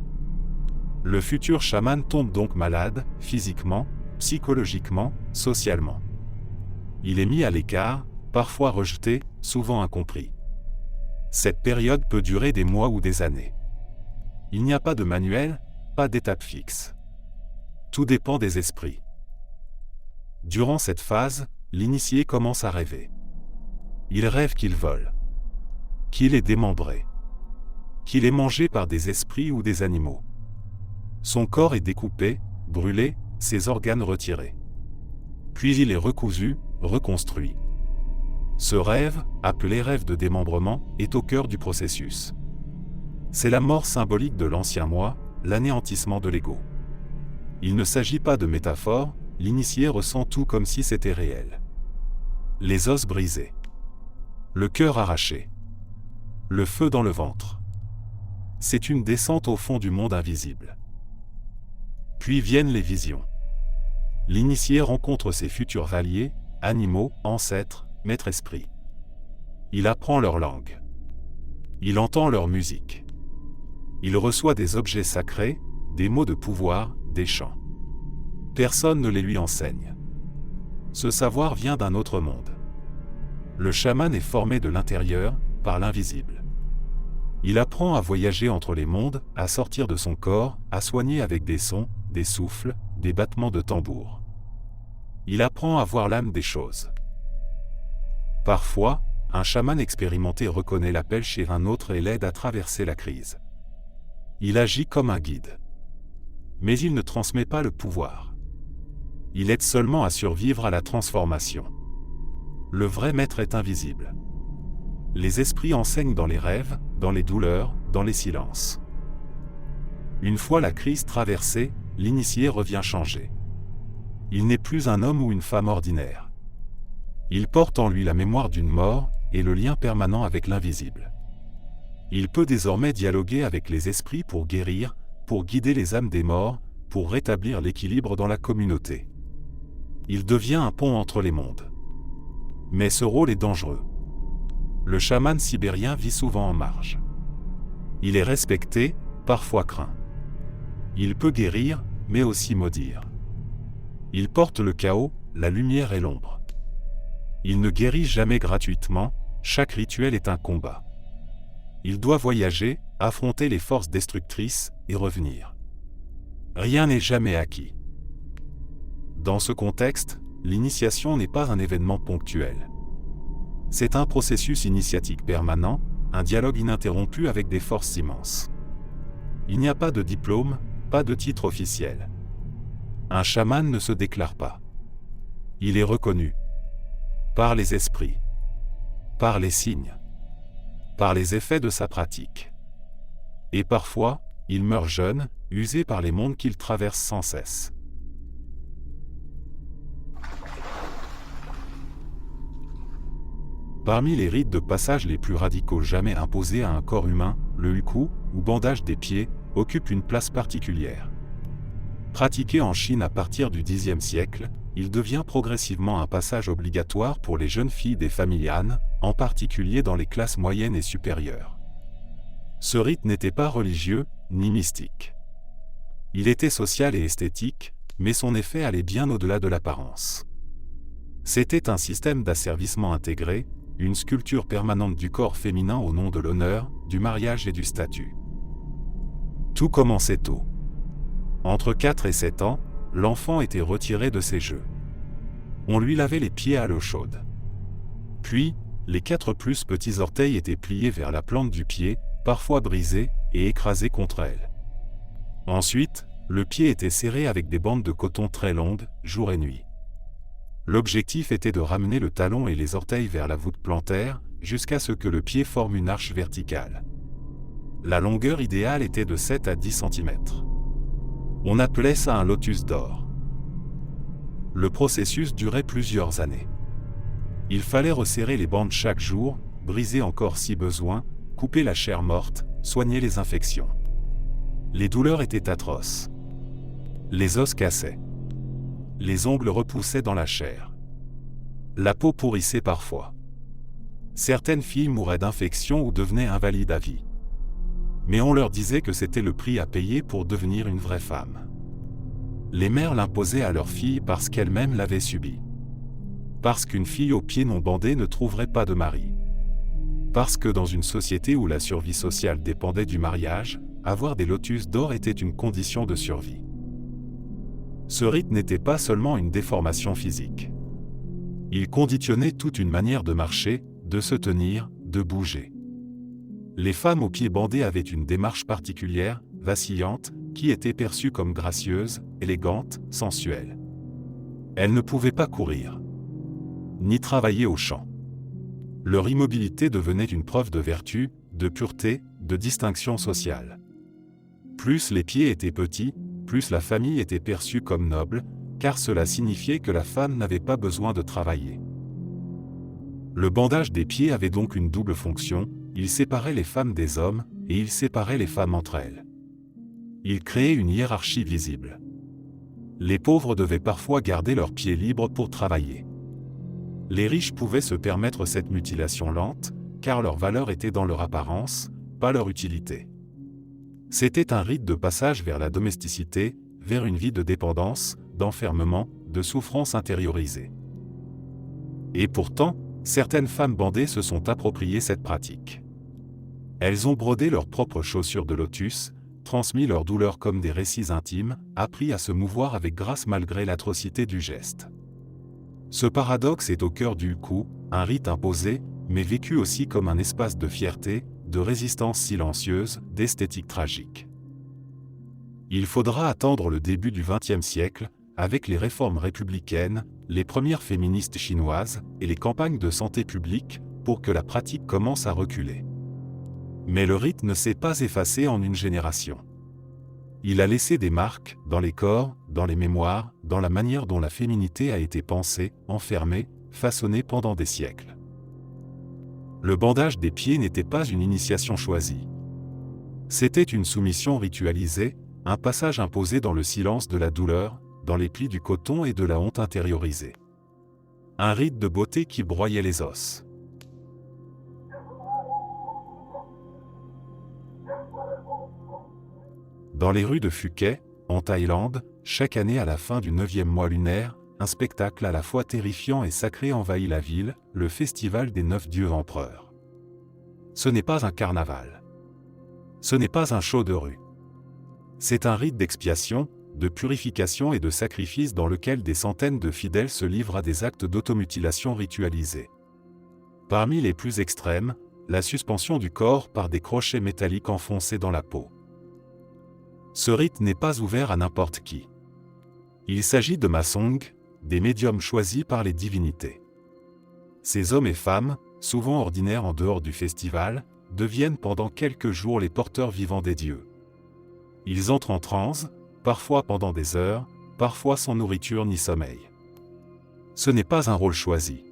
Le futur chaman tombe donc malade, physiquement, psychologiquement, socialement. Il est mis à l'écart, parfois rejeté, souvent incompris. Cette période peut durer des mois ou des années. Il n'y a pas de manuel, pas d'étape fixe. Tout dépend des esprits. Durant cette phase, l'initié commence à rêver. Il rêve qu'il vole, qu'il est démembré, qu'il est mangé par des esprits ou des animaux. Son corps est découpé, brûlé, ses organes retirés. Puis il est recousu, reconstruit. Ce rêve, appelé rêve de démembrement, est au cœur du processus. C'est la mort symbolique de l'ancien moi, l'anéantissement de l'ego. Il ne s'agit pas de métaphore, l'initié ressent tout comme si c'était réel. Les os brisés, le cœur arraché, le feu dans le ventre. C'est une descente au fond du monde invisible. Puis viennent les visions. L'initié rencontre ses futurs valliers, animaux, ancêtres, maîtres esprits. Il apprend leur langue. Il entend leur musique. Il reçoit des objets sacrés, des mots de pouvoir, des chants. Personne ne les lui enseigne. Ce savoir vient d'un autre monde. Le chaman est formé de l'intérieur, par l'invisible. Il apprend à voyager entre les mondes, à sortir de son corps, à soigner avec des sons, des souffles, des battements de tambour. Il apprend à voir l'âme des choses. Parfois, un chaman expérimenté reconnaît l'appel chez un autre et l'aide à traverser la crise. Il agit comme un guide. Mais il ne transmet pas le pouvoir. Il aide seulement à survivre à la transformation. Le vrai maître est invisible. Les esprits enseignent dans les rêves, dans les douleurs, dans les silences. Une fois la crise traversée, l'initié revient changé. Il n'est plus un homme ou une femme ordinaire. Il porte en lui la mémoire d'une mort et le lien permanent avec l'invisible. Il peut désormais dialoguer avec les esprits pour guérir, pour guider les âmes des morts, pour rétablir l'équilibre dans la communauté. Il devient un pont entre les mondes. Mais ce rôle est dangereux. Le chaman sibérien vit souvent en marge. Il est respecté, parfois craint. Il peut guérir, mais aussi maudire. Il porte le chaos, la lumière et l'ombre. Il ne guérit jamais gratuitement, chaque rituel est un combat. Il doit voyager, affronter les forces destructrices, et revenir. Rien n'est jamais acquis. Dans ce contexte, l'initiation n'est pas un événement ponctuel. C'est un processus initiatique permanent, un dialogue ininterrompu avec des forces immenses. Il n'y a pas de diplôme, pas de titre officiel. Un chaman ne se déclare pas. Il est reconnu par les esprits, par les signes, par les effets de sa pratique. Et parfois, il meurt jeune, usé par les mondes qu'il traverse sans cesse. Parmi les rites de passage les plus radicaux jamais imposés à un corps humain, le hukou, ou bandage des pieds, occupe une place particulière. Pratiqué en Chine à partir du Xe siècle, il devient progressivement un passage obligatoire pour les jeunes filles des familles Han, en particulier dans les classes moyennes et supérieures. Ce rite n'était pas religieux, ni mystique. Il était social et esthétique, mais son effet allait bien au-delà de l'apparence. C'était un système d'asservissement intégré, une sculpture permanente du corps féminin au nom de l'honneur, du mariage et du statut. Tout commençait tôt. Entre 4 et 7 ans, l'enfant était retiré de ses jeux. On lui lavait les pieds à l'eau chaude. Puis, les 4 plus petits orteils étaient pliés vers la plante du pied, parfois brisés, et écrasés contre elle. Ensuite, le pied était serré avec des bandes de coton très longues, jour et nuit. L'objectif était de ramener le talon et les orteils vers la voûte plantaire, jusqu'à ce que le pied forme une arche verticale. La longueur idéale était de 7 à 10 cm. On appelait ça un lotus d'or. Le processus durait plusieurs années. Il fallait resserrer les bandes chaque jour, briser encore si besoin, couper la chair morte, soigner les infections. Les douleurs étaient atroces. Les os cassaient. Les ongles repoussaient dans la chair. La peau pourrissait parfois. Certaines filles mouraient d'infection ou devenaient invalides à vie. Mais on leur disait que c'était le prix à payer pour devenir une vraie femme. Les mères l'imposaient à leurs filles parce qu'elles-mêmes l'avaient subi. Parce qu'une fille aux pieds non bandés ne trouverait pas de mari. Parce que dans une société où la survie sociale dépendait du mariage, avoir des lotus d'or était une condition de survie. Ce rite n'était pas seulement une déformation physique. Il conditionnait toute une manière de marcher, de se tenir, de bouger. Les femmes aux pieds bandés avaient une démarche particulière, vacillante, qui était perçue comme gracieuse, élégante, sensuelle. Elles ne pouvaient pas courir, ni travailler au champ. Leur immobilité devenait une preuve de vertu, de pureté, de distinction sociale. Plus les pieds étaient petits, plus la famille était perçue comme noble, car cela signifiait que la femme n'avait pas besoin de travailler. Le bandage des pieds avait donc une double fonction, il séparait les femmes des hommes, et il séparait les femmes entre elles. Il créait une hiérarchie visible. Les pauvres devaient parfois garder leurs pieds libres pour travailler. Les riches pouvaient se permettre cette mutilation lente, car leur valeur était dans leur apparence, pas leur utilité. C'était un rite de passage vers la domesticité, vers une vie de dépendance, d'enfermement, de souffrance intériorisée. Et pourtant, certaines femmes bandées se sont appropriées cette pratique. Elles ont brodé leurs propres chaussures de lotus, transmis leurs douleurs comme des récits intimes, appris à se mouvoir avec grâce malgré l'atrocité du geste. Ce paradoxe est au cœur du coup, un rite imposé, mais vécu aussi comme un espace de fierté, de résistance silencieuse, d'esthétique tragique. Il faudra attendre le début du XXe siècle, avec les réformes républicaines, les premières féministes chinoises et les campagnes de santé publique, pour que la pratique commence à reculer. Mais le rite ne s'est pas effacé en une génération. Il a laissé des marques, dans les corps, dans les mémoires, dans la manière dont la féminité a été pensée, enfermée, façonnée pendant des siècles. Le bandage des pieds n'était pas une initiation choisie. C'était une soumission ritualisée, un passage imposé dans le silence de la douleur, dans les plis du coton et de la honte intériorisée. Un rite de beauté qui broyait les os. Dans les rues de Phuket, en Thaïlande, chaque année à la fin du 9e mois lunaire, un spectacle à la fois terrifiant et sacré envahit la ville, le festival des 9 dieux empereurs. Ce n'est pas un carnaval. Ce n'est pas un show de rue. C'est un rite d'expiation, de purification et de sacrifice dans lequel des centaines de fidèles se livrent à des actes d'automutilation ritualisés. Parmi les plus extrêmes, la suspension du corps par des crochets métalliques enfoncés dans la peau. Ce rite n'est pas ouvert à n'importe qui. Il s'agit de masong, des médiums choisis par les divinités. Ces hommes et femmes, souvent ordinaires en dehors du festival, deviennent pendant quelques jours les porteurs vivants des dieux. Ils entrent en transe, parfois pendant des heures, parfois sans nourriture ni sommeil. Ce n'est pas un rôle choisi.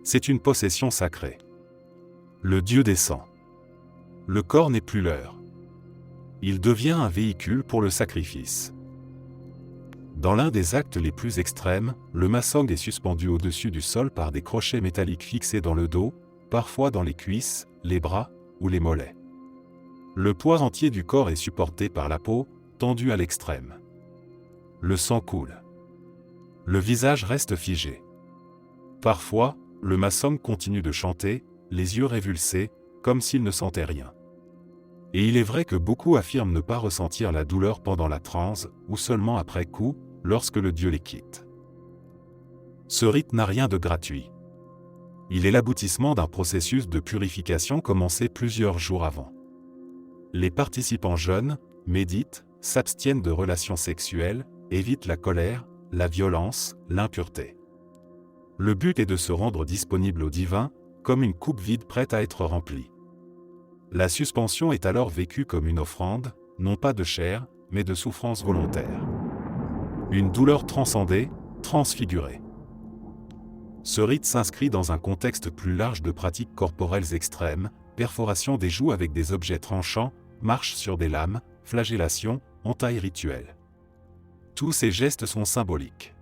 C'est une possession sacrée. Le dieu descend. Le corps n'est plus leur. Il devient un véhicule pour le sacrifice. Dans l'un des actes les plus extrêmes, le masong est suspendu au-dessus du sol par des crochets métalliques fixés dans le dos, parfois dans les cuisses, les bras ou les mollets. Le poids entier du corps est supporté par la peau, tendue à l'extrême. Le sang coule. Le visage reste figé. Parfois, le masong continue de chanter, les yeux révulsés, comme s'il ne sentait rien. Et il est vrai que beaucoup affirment ne pas ressentir la douleur pendant la transe, ou seulement après coup, lorsque le dieu les quitte. Ce rite n'a rien de gratuit. Il est l'aboutissement d'un processus de purification commencé plusieurs jours avant. Les participants jeûnent, méditent, s'abstiennent de relations sexuelles, évitent la colère, la violence, l'impureté. Le but est de se rendre disponible au divin, comme une coupe vide prête à être remplie. La suspension est alors vécue comme une offrande, non pas de chair, mais de souffrance volontaire. Une douleur transcendée, transfigurée. Ce rite s'inscrit dans un contexte plus large de pratiques corporelles extrêmes, perforation des joues avec des objets tranchants, marche sur des lames, flagellation, entaille rituelle. Tous ces gestes sont symboliques.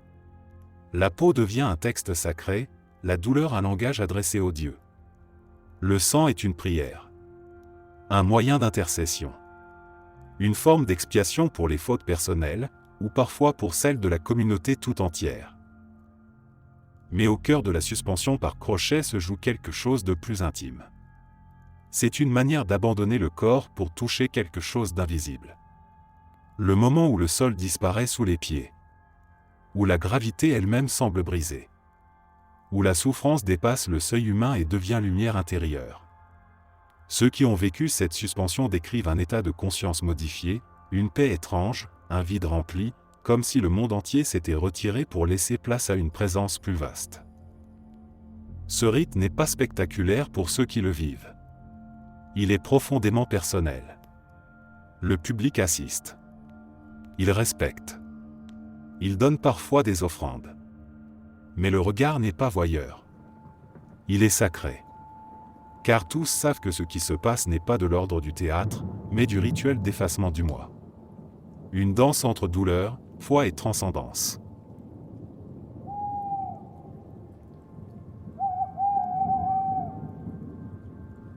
La peau devient un texte sacré, la douleur un langage adressé aux dieux. Le sang est une prière. Un moyen d'intercession. Une forme d'expiation pour les fautes personnelles, ou parfois pour celles de la communauté tout entière. Mais au cœur de la suspension par crochet se joue quelque chose de plus intime. C'est une manière d'abandonner le corps pour toucher quelque chose d'invisible. Le moment où le sol disparaît sous les pieds. Où la gravité elle-même semble brisée. Où la souffrance dépasse le seuil humain et devient lumière intérieure. Ceux qui ont vécu cette suspension décrivent un état de conscience modifié, une paix étrange, un vide rempli, comme si le monde entier s'était retiré pour laisser place à une présence plus vaste. Ce rite n'est pas spectaculaire pour ceux qui le vivent. Il est profondément personnel. Le public assiste. Il respecte. Il donne parfois des offrandes. Mais le regard n'est pas voyeur. Il est sacré. Car tous savent que ce qui se passe n'est pas de l'ordre du théâtre, mais du rituel d'effacement du moi. Une danse entre douleur, foi et transcendance.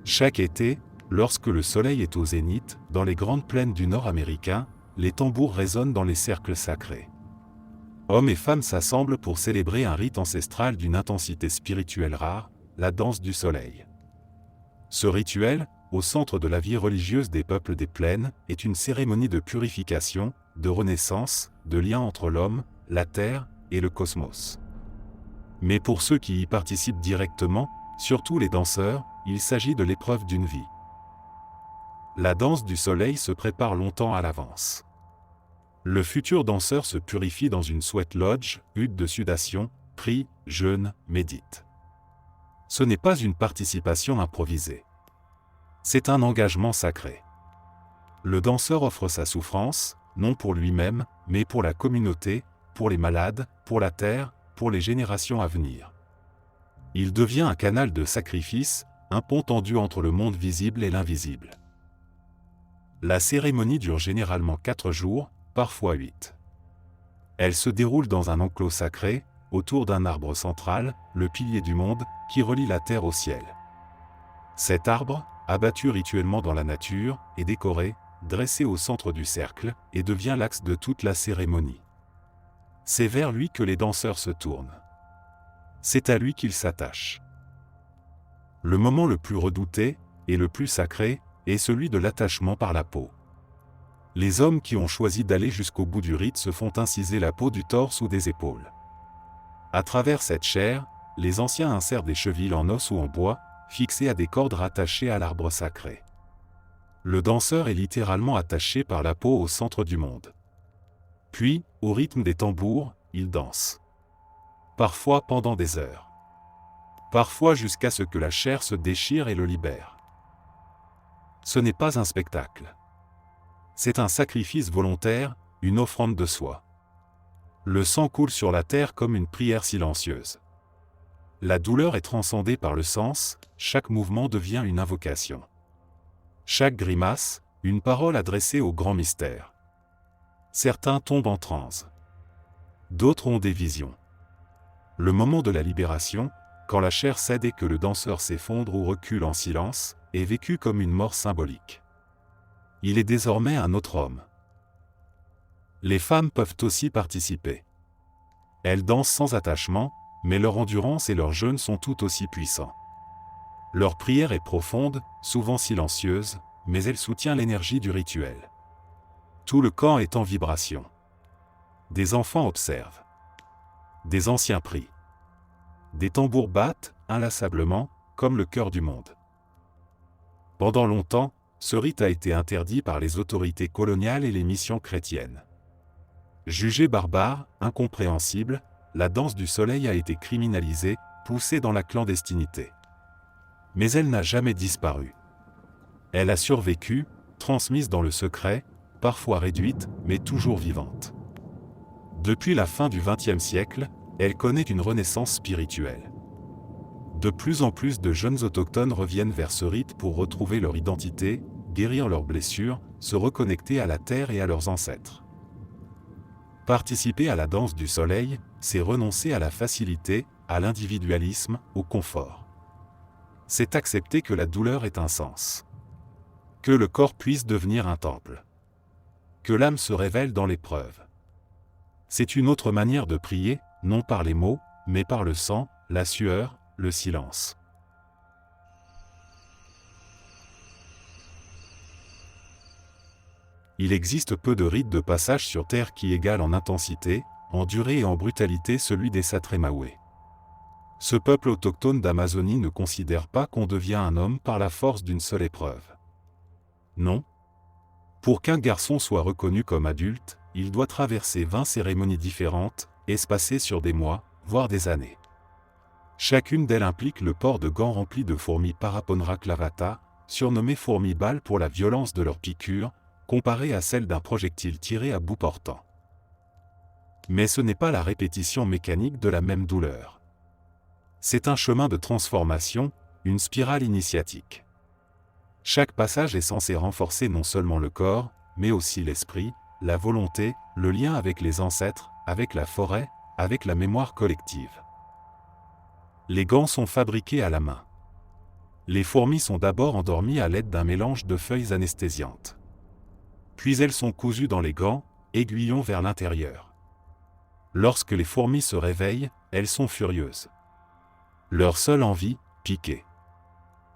Chaque été, lorsque le soleil est au zénith, dans les grandes plaines du nord américain, les tambours résonnent dans les cercles sacrés. Hommes et femmes s'assemblent pour célébrer un rite ancestral d'une intensité spirituelle rare, la danse du soleil. Ce rituel, au centre de la vie religieuse des peuples des plaines, est une cérémonie de purification, de renaissance, de lien entre l'homme, la terre et le cosmos. Mais pour ceux qui y participent directement, surtout les danseurs, il s'agit de l'épreuve d'une vie. La danse du soleil se prépare longtemps à l'avance. Le futur danseur se purifie dans une sweat lodge, hutte de sudation, prie, jeûne, médite. Ce n'est pas une participation improvisée. C'est un engagement sacré. Le danseur offre sa souffrance, non pour lui-même, mais pour la communauté, pour les malades, pour la terre, pour les générations à venir. Il devient un canal de sacrifice, un pont tendu entre le monde visible et l'invisible. La cérémonie dure généralement 4 jours, parfois 8. Elle se déroule dans un enclos sacré, autour d'un arbre central, le pilier du monde, qui relie la terre au ciel. Cet arbre, abattu rituellement dans la nature, est décoré, dressé au centre du cercle, et devient l'axe de toute la cérémonie. C'est vers lui que les danseurs se tournent. C'est à lui qu'ils s'attachent. Le moment le plus redouté, et le plus sacré, est celui de l'attachement par la peau. Les hommes qui ont choisi d'aller jusqu'au bout du rite se font inciser la peau du torse ou des épaules. À travers cette chair, les anciens insèrent des chevilles en os ou en bois, fixées à des cordes rattachées à l'arbre sacré. Le danseur est littéralement attaché par la peau au centre du monde. Puis, au rythme des tambours, il danse. Parfois pendant des heures. Parfois jusqu'à ce que la chair se déchire et le libère. Ce n'est pas un spectacle. C'est un sacrifice volontaire, une offrande de soi. Le sang coule sur la terre comme une prière silencieuse. La douleur est transcendée par le sens, chaque mouvement devient une invocation. Chaque grimace, une parole adressée au grand mystère. Certains tombent en transe. D'autres ont des visions. Le moment de la libération, quand la chair cède et que le danseur s'effondre ou recule en silence, est vécu comme une mort symbolique. Il est désormais un autre homme. Les femmes peuvent aussi participer. Elles dansent sans attachement, mais leur endurance et leur jeûne sont tout aussi puissants. Leur prière est profonde, souvent silencieuse, mais elle soutient l'énergie du rituel. Tout le camp est en vibration. Des enfants observent. Des anciens prient. Des tambours battent, inlassablement, comme le cœur du monde. Pendant longtemps, ce rite a été interdit par les autorités coloniales et les missions chrétiennes. Jugée barbare, incompréhensible, la danse du soleil a été criminalisée, poussée dans la clandestinité. Mais elle n'a jamais disparu. Elle a survécu, transmise dans le secret, parfois réduite, mais toujours vivante. Depuis la fin du XXe siècle, elle connaît une renaissance spirituelle. De plus en plus de jeunes autochtones reviennent vers ce rite pour retrouver leur identité, guérir leurs blessures, se reconnecter à la terre et à leurs ancêtres. Participer à la danse du soleil, c'est renoncer à la facilité, à l'individualisme, au confort. C'est accepter que la douleur ait un sens. Que le corps puisse devenir un temple. Que l'âme se révèle dans l'épreuve. C'est une autre manière de prier, non par les mots, mais par le sang, la sueur, le silence. Il existe peu de rites de passage sur Terre qui égalent en intensité, en durée et en brutalité celui des Satremawe. Ce peuple autochtone d'Amazonie ne considère pas qu'on devient un homme par la force d'une seule épreuve. Non. Pour qu'un garçon soit reconnu comme adulte, il doit traverser 20 cérémonies différentes, espacées sur des mois, voire des années. Chacune d'elles implique le port de gants remplis de fourmis Paraponera clavata, surnommées fourmis balles pour la violence de leurs piqûres, comparée à celle d'un projectile tiré à bout portant. Mais ce n'est pas la répétition mécanique de la même douleur. C'est un chemin de transformation, une spirale initiatique. Chaque passage est censé renforcer non seulement le corps, mais aussi l'esprit, la volonté, le lien avec les ancêtres, avec la forêt, avec la mémoire collective. Les gants sont fabriqués à la main. Les fourmis sont d'abord endormies à l'aide d'un mélange de feuilles anesthésiantes. Puis elles sont cousues dans les gants, aiguillons vers l'intérieur. Lorsque les fourmis se réveillent, elles sont furieuses. Leur seule envie, piquer.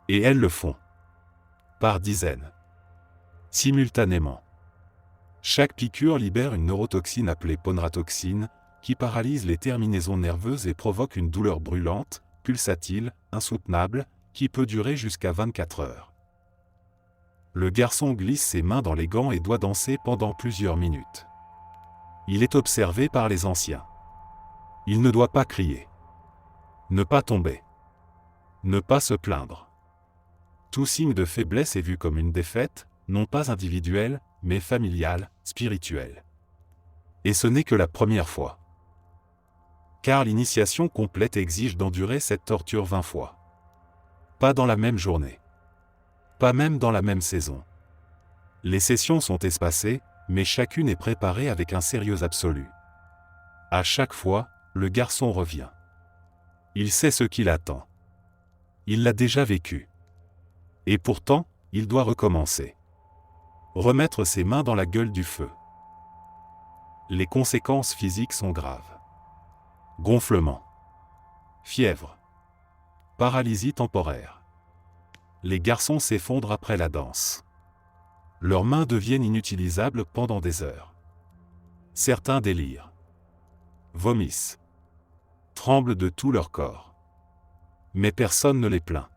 Et elles le font. Par dizaines. Simultanément. Chaque piqûre libère une neurotoxine appelée ponratoxine, qui paralyse les terminaisons nerveuses et provoque une douleur brûlante, pulsatile, insoutenable, qui peut durer jusqu'à 24 heures. Le garçon glisse ses mains dans les gants et doit danser pendant plusieurs minutes. Il est observé par les anciens. Il ne doit pas crier. Ne pas tomber. Ne pas se plaindre. Tout signe de faiblesse est vu comme une défaite, non pas individuelle, mais familiale, spirituelle. Et ce n'est que la première fois. Car l'initiation complète exige d'endurer cette torture 20 fois. Pas dans la même journée. Pas même dans la même saison. Les sessions sont espacées, mais chacune est préparée avec un sérieux absolu. À chaque fois, le garçon revient. Il sait ce qu'il attend. Il l'a déjà vécu. Et pourtant, il doit recommencer. Remettre ses mains dans la gueule du feu. Les conséquences physiques sont graves. Gonflement. Fièvre. Paralysie temporaire. Les garçons s'effondrent après la danse. Leurs mains deviennent inutilisables pendant des heures. Certains délirent. Vomissent. Tremblent de tout leur corps. Mais personne ne les plaint.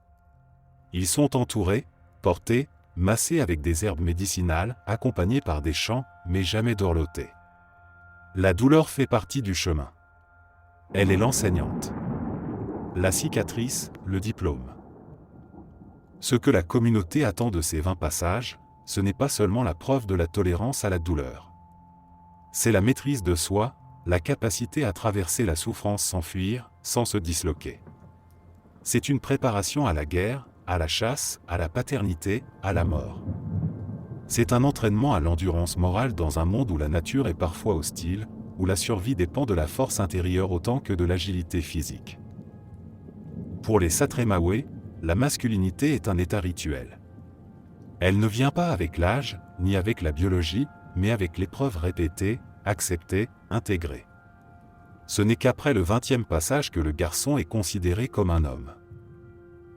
Ils sont entourés, portés, massés avec des herbes médicinales, accompagnés par des chants, mais jamais dorlotés. La douleur fait partie du chemin. Elle est l'enseignante. La cicatrice, le diplôme. Ce que la communauté attend de ces 20 passages, ce n'est pas seulement la preuve de la tolérance à la douleur. C'est la maîtrise de soi, la capacité à traverser la souffrance sans fuir, sans se disloquer. C'est une préparation à la guerre, à la chasse, à la paternité, à la mort. C'est un entraînement à l'endurance morale dans un monde où la nature est parfois hostile, où la survie dépend de la force intérieure autant que de l'agilité physique. Pour les Satremawe, la masculinité est un état rituel. Elle ne vient pas avec l'âge, ni avec la biologie, mais avec l'épreuve répétée, acceptée, intégrée. Ce n'est qu'après le 20e passage que le garçon est considéré comme un homme.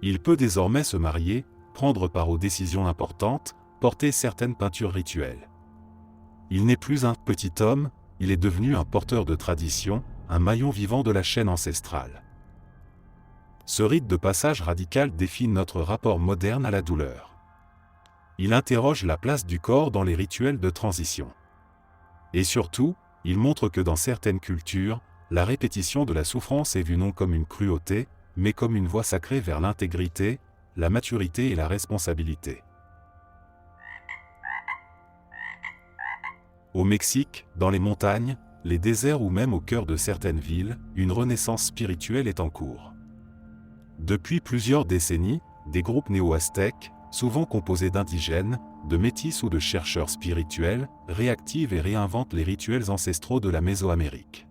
Il peut désormais se marier, prendre part aux décisions importantes, porter certaines peintures rituelles. Il n'est plus un petit homme, il est devenu un porteur de tradition, un maillon vivant de la chaîne ancestrale. Ce rite de passage radical défie notre rapport moderne à la douleur. Il interroge la place du corps dans les rituels de transition. Et surtout, il montre que dans certaines cultures, la répétition de la souffrance est vue non comme une cruauté, mais comme une voie sacrée vers l'intégrité, la maturité et la responsabilité. Au Mexique, dans les montagnes, les déserts ou même au cœur de certaines villes, une renaissance spirituelle est en cours. Depuis plusieurs décennies, des groupes néo-aztèques, souvent composés d'indigènes, de métis ou de chercheurs spirituels, réactivent et réinventent les rituels ancestraux de la Mésoamérique.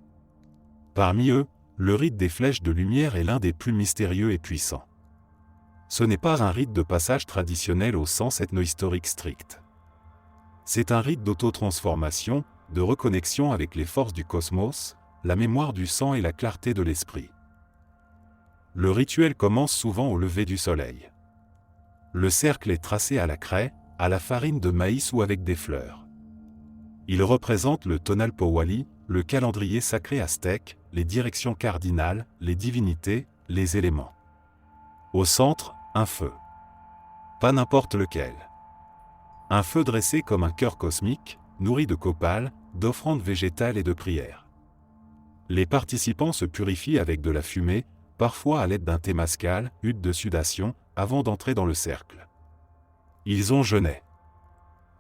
Parmi eux, le rite des flèches de lumière est l'un des plus mystérieux et puissants. Ce n'est pas un rite de passage traditionnel au sens ethno-historique strict. C'est un rite d'auto-transformation, de reconnexion avec les forces du cosmos, la mémoire du sang et la clarté de l'esprit. Le rituel commence souvent au lever du soleil. Le cercle est tracé à la craie, à la farine de maïs ou avec des fleurs. Il représente le Tonalpohualli, le calendrier sacré aztèque, les directions cardinales, les divinités, les éléments. Au centre, un feu. Pas n'importe lequel. Un feu dressé comme un cœur cosmique, nourri de copal, d'offrandes végétales et de prières. Les participants se purifient avec de la fumée, parfois à l'aide d'un témascal, hutte de sudation, avant d'entrer dans le cercle. Ils ont jeûné.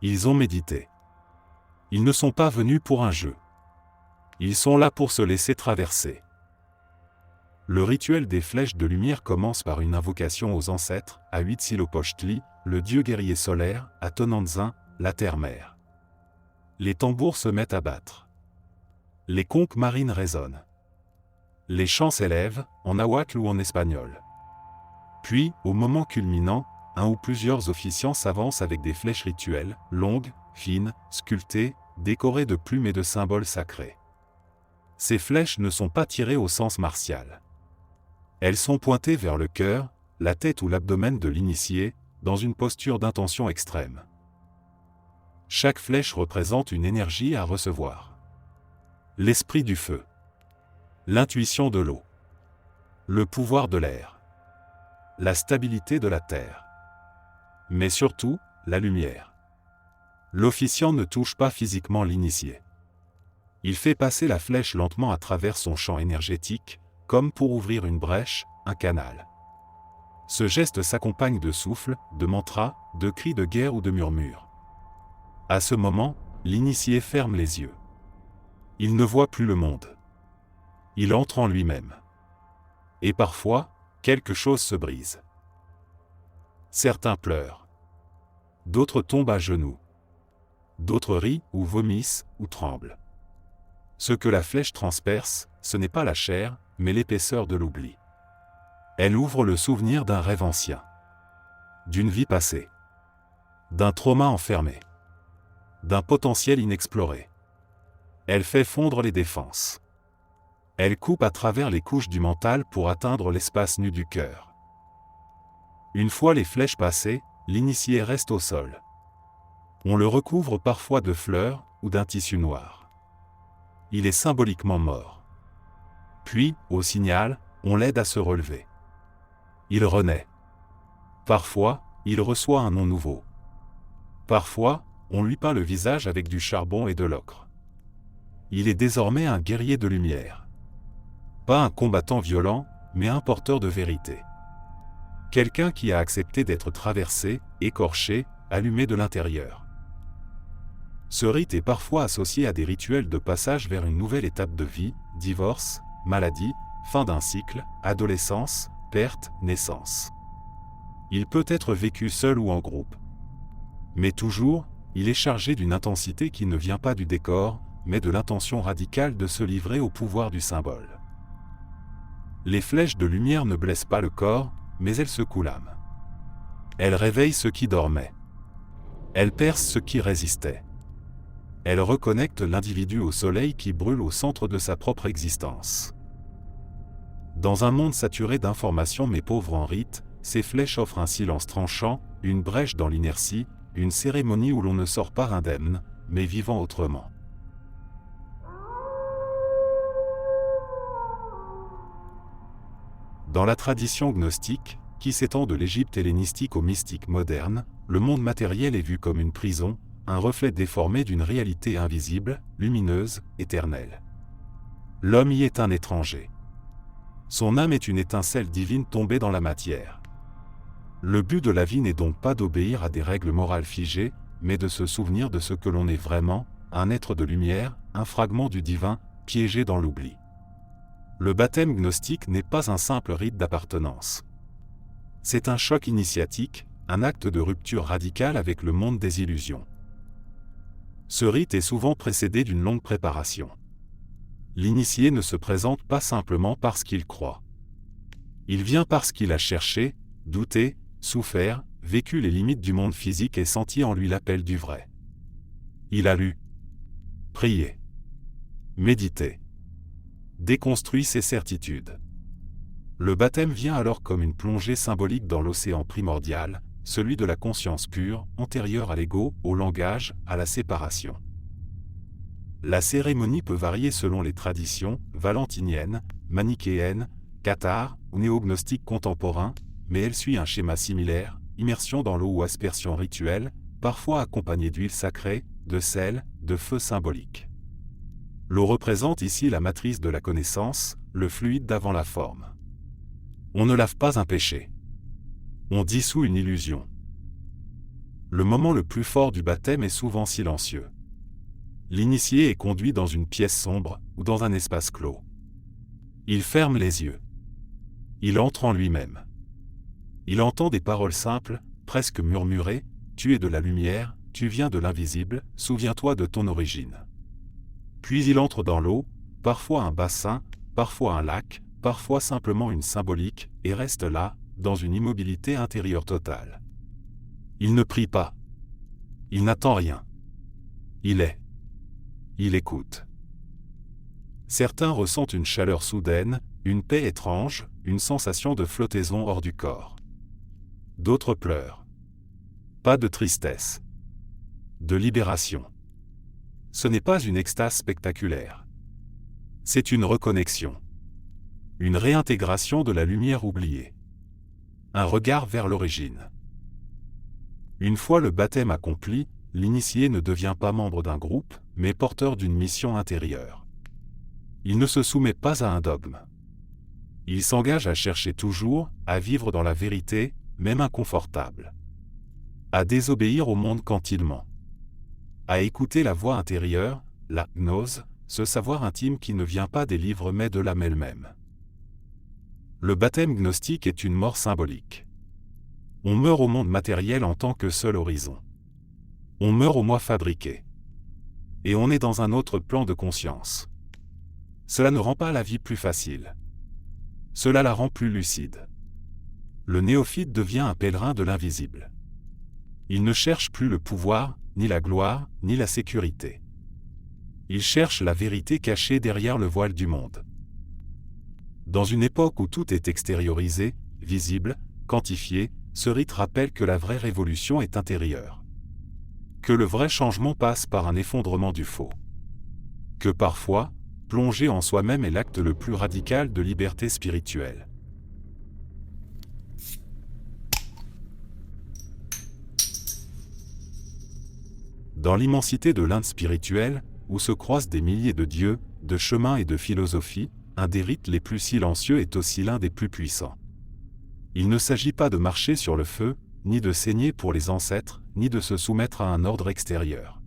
Ils ont médité. Ils ne sont pas venus pour un jeu. Ils sont là pour se laisser traverser. Le rituel des flèches de lumière commence par une invocation aux ancêtres, à Huitzilopochtli, le dieu guerrier solaire, à Tonantzin, la terre-mère. Les tambours se mettent à battre. Les conques marines résonnent. Les chants s'élèvent, en nahuatl ou en espagnol. Puis, au moment culminant, un ou plusieurs officiants s'avancent avec des flèches rituelles, longues, fines, sculptées, décorées de plumes et de symboles sacrés. Ces flèches ne sont pas tirées au sens martial. Elles sont pointées vers le cœur, la tête ou l'abdomen de l'initié, dans une posture d'intention extrême. Chaque flèche représente une énergie à recevoir. L'esprit du feu. L'intuition de l'eau. Le pouvoir de l'air. La stabilité de la terre. Mais surtout, la lumière. L'officiant ne touche pas physiquement l'initié. Il fait passer la flèche lentement à travers son champ énergétique, comme pour ouvrir une brèche, un canal. Ce geste s'accompagne de souffles, de mantras, de cris de guerre ou de murmures. À ce moment, l'initié ferme les yeux. Il ne voit plus le monde. Il entre en lui-même. Et parfois, quelque chose se brise. Certains pleurent. D'autres tombent à genoux. D'autres rient ou vomissent ou tremblent. Ce que la flèche transperce, ce n'est pas la chair, mais l'épaisseur de l'oubli. Elle ouvre le souvenir d'un rêve ancien. D'une vie passée. D'un trauma enfermé. D'un potentiel inexploré. Elle fait fondre les défenses. Elle coupe à travers les couches du mental pour atteindre l'espace nu du cœur. Une fois les flèches passées, l'initié reste au sol. On le recouvre parfois de fleurs ou d'un tissu noir. Il est symboliquement mort. Puis, au signal, on l'aide à se relever. Il renaît. Parfois, il reçoit un nom nouveau. Parfois, on lui peint le visage avec du charbon et de l'ocre. Il est désormais un guerrier de lumière. Pas un combattant violent, mais un porteur de vérité. Quelqu'un qui a accepté d'être traversé, écorché, allumé de l'intérieur. Ce rite est parfois associé à des rituels de passage vers une nouvelle étape de vie, divorce, maladie, fin d'un cycle, adolescence, perte, naissance. Il peut être vécu seul ou en groupe. Mais toujours, il est chargé d'une intensité qui ne vient pas du décor, mais de l'intention radicale de se livrer au pouvoir du symbole. Les flèches de lumière ne blessent pas le corps, mais elles secouent l'âme. Elles réveillent ceux qui dormaient. Elles percent ceux qui résistaient. Elles reconnectent l'individu au soleil qui brûle au centre de sa propre existence. Dans un monde saturé d'informations mais pauvre en rites, ces flèches offrent un silence tranchant, une brèche dans l'inertie, une cérémonie où l'on ne sort pas indemne, mais vivant autrement. Dans la tradition gnostique, qui s'étend de l'Égypte hellénistique au mystique moderne, le monde matériel est vu comme une prison, un reflet déformé d'une réalité invisible, lumineuse, éternelle. L'homme y est un étranger. Son âme est une étincelle divine tombée dans la matière. Le but de la vie n'est donc pas d'obéir à des règles morales figées, mais de se souvenir de ce que l'on est vraiment, un être de lumière, un fragment du divin, piégé dans l'oubli. Le baptême gnostique n'est pas un simple rite d'appartenance. C'est un choc initiatique, un acte de rupture radicale avec le monde des illusions. Ce rite est souvent précédé d'une longue préparation. L'initié ne se présente pas simplement parce qu'il croit. Il vient parce qu'il a cherché, douté, souffert, vécu les limites du monde physique et senti en lui l'appel du vrai. Il a lu, prié, médité, déconstruit ses certitudes. Le baptême vient alors comme une plongée symbolique dans l'océan primordial, celui de la conscience pure, antérieure à l'ego, au langage, à la séparation. La cérémonie peut varier selon les traditions, valentiniennes, manichéennes, cathares ou néognostiques contemporains, mais elle suit un schéma similaire, immersion dans l'eau ou aspersion rituelle, parfois accompagnée d'huile sacrée, de sel, de feu symbolique. L'eau représente ici la matrice de la connaissance, le fluide d'avant la forme. On ne lave pas un péché. On dissout une illusion. Le moment le plus fort du baptême est souvent silencieux. L'initié est conduit dans une pièce sombre ou dans un espace clos. Il ferme les yeux. Il entre en lui-même. Il entend des paroles simples, presque murmurées, « Tu es de la lumière, tu viens de l'invisible, souviens-toi de ton origine. » Puis il entre dans l'eau, parfois un bassin, parfois un lac, parfois simplement une symbolique, et reste là, dans une immobilité intérieure totale. Il ne prie pas. Il n'attend rien. Il est. Il écoute. Certains ressentent une chaleur soudaine, une paix étrange, une sensation de flottaison hors du corps. D'autres pleurent. Pas de tristesse. De libération. Ce n'est pas une extase spectaculaire. C'est une reconnexion. Une réintégration de la lumière oubliée. Un regard vers l'origine. Une fois le baptême accompli, l'initié ne devient pas membre d'un groupe, mais porteur d'une mission intérieure. Il ne se soumet pas à un dogme. Il s'engage à chercher toujours, à vivre dans la vérité, même inconfortable. À désobéir au monde quand il ment. À écouter la voix intérieure, la gnose, ce savoir intime qui ne vient pas des livres mais de l'âme elle-même. Le baptême gnostique est une mort symbolique. On meurt au monde matériel en tant que seul horizon. On meurt au moi fabriqué. Et on est dans un autre plan de conscience. Cela ne rend pas la vie plus facile. Cela la rend plus lucide. Le néophyte devient un pèlerin de l'invisible. Il ne cherche plus le pouvoir, ni la gloire, ni la sécurité. Il cherche la vérité cachée derrière le voile du monde. Dans une époque où tout est extériorisé, visible, quantifié, ce rite rappelle que la vraie révolution est intérieure. Que le vrai changement passe par un effondrement du faux. Que parfois, plonger en soi-même est l'acte le plus radical de liberté spirituelle. Dans l'immensité de l'Inde spirituelle, où se croisent des milliers de dieux, de chemins et de philosophies, un des rites les plus silencieux est aussi l'un des plus puissants. Il ne s'agit pas de marcher sur le feu, ni de saigner pour les ancêtres, ni de se soumettre à un ordre extérieur.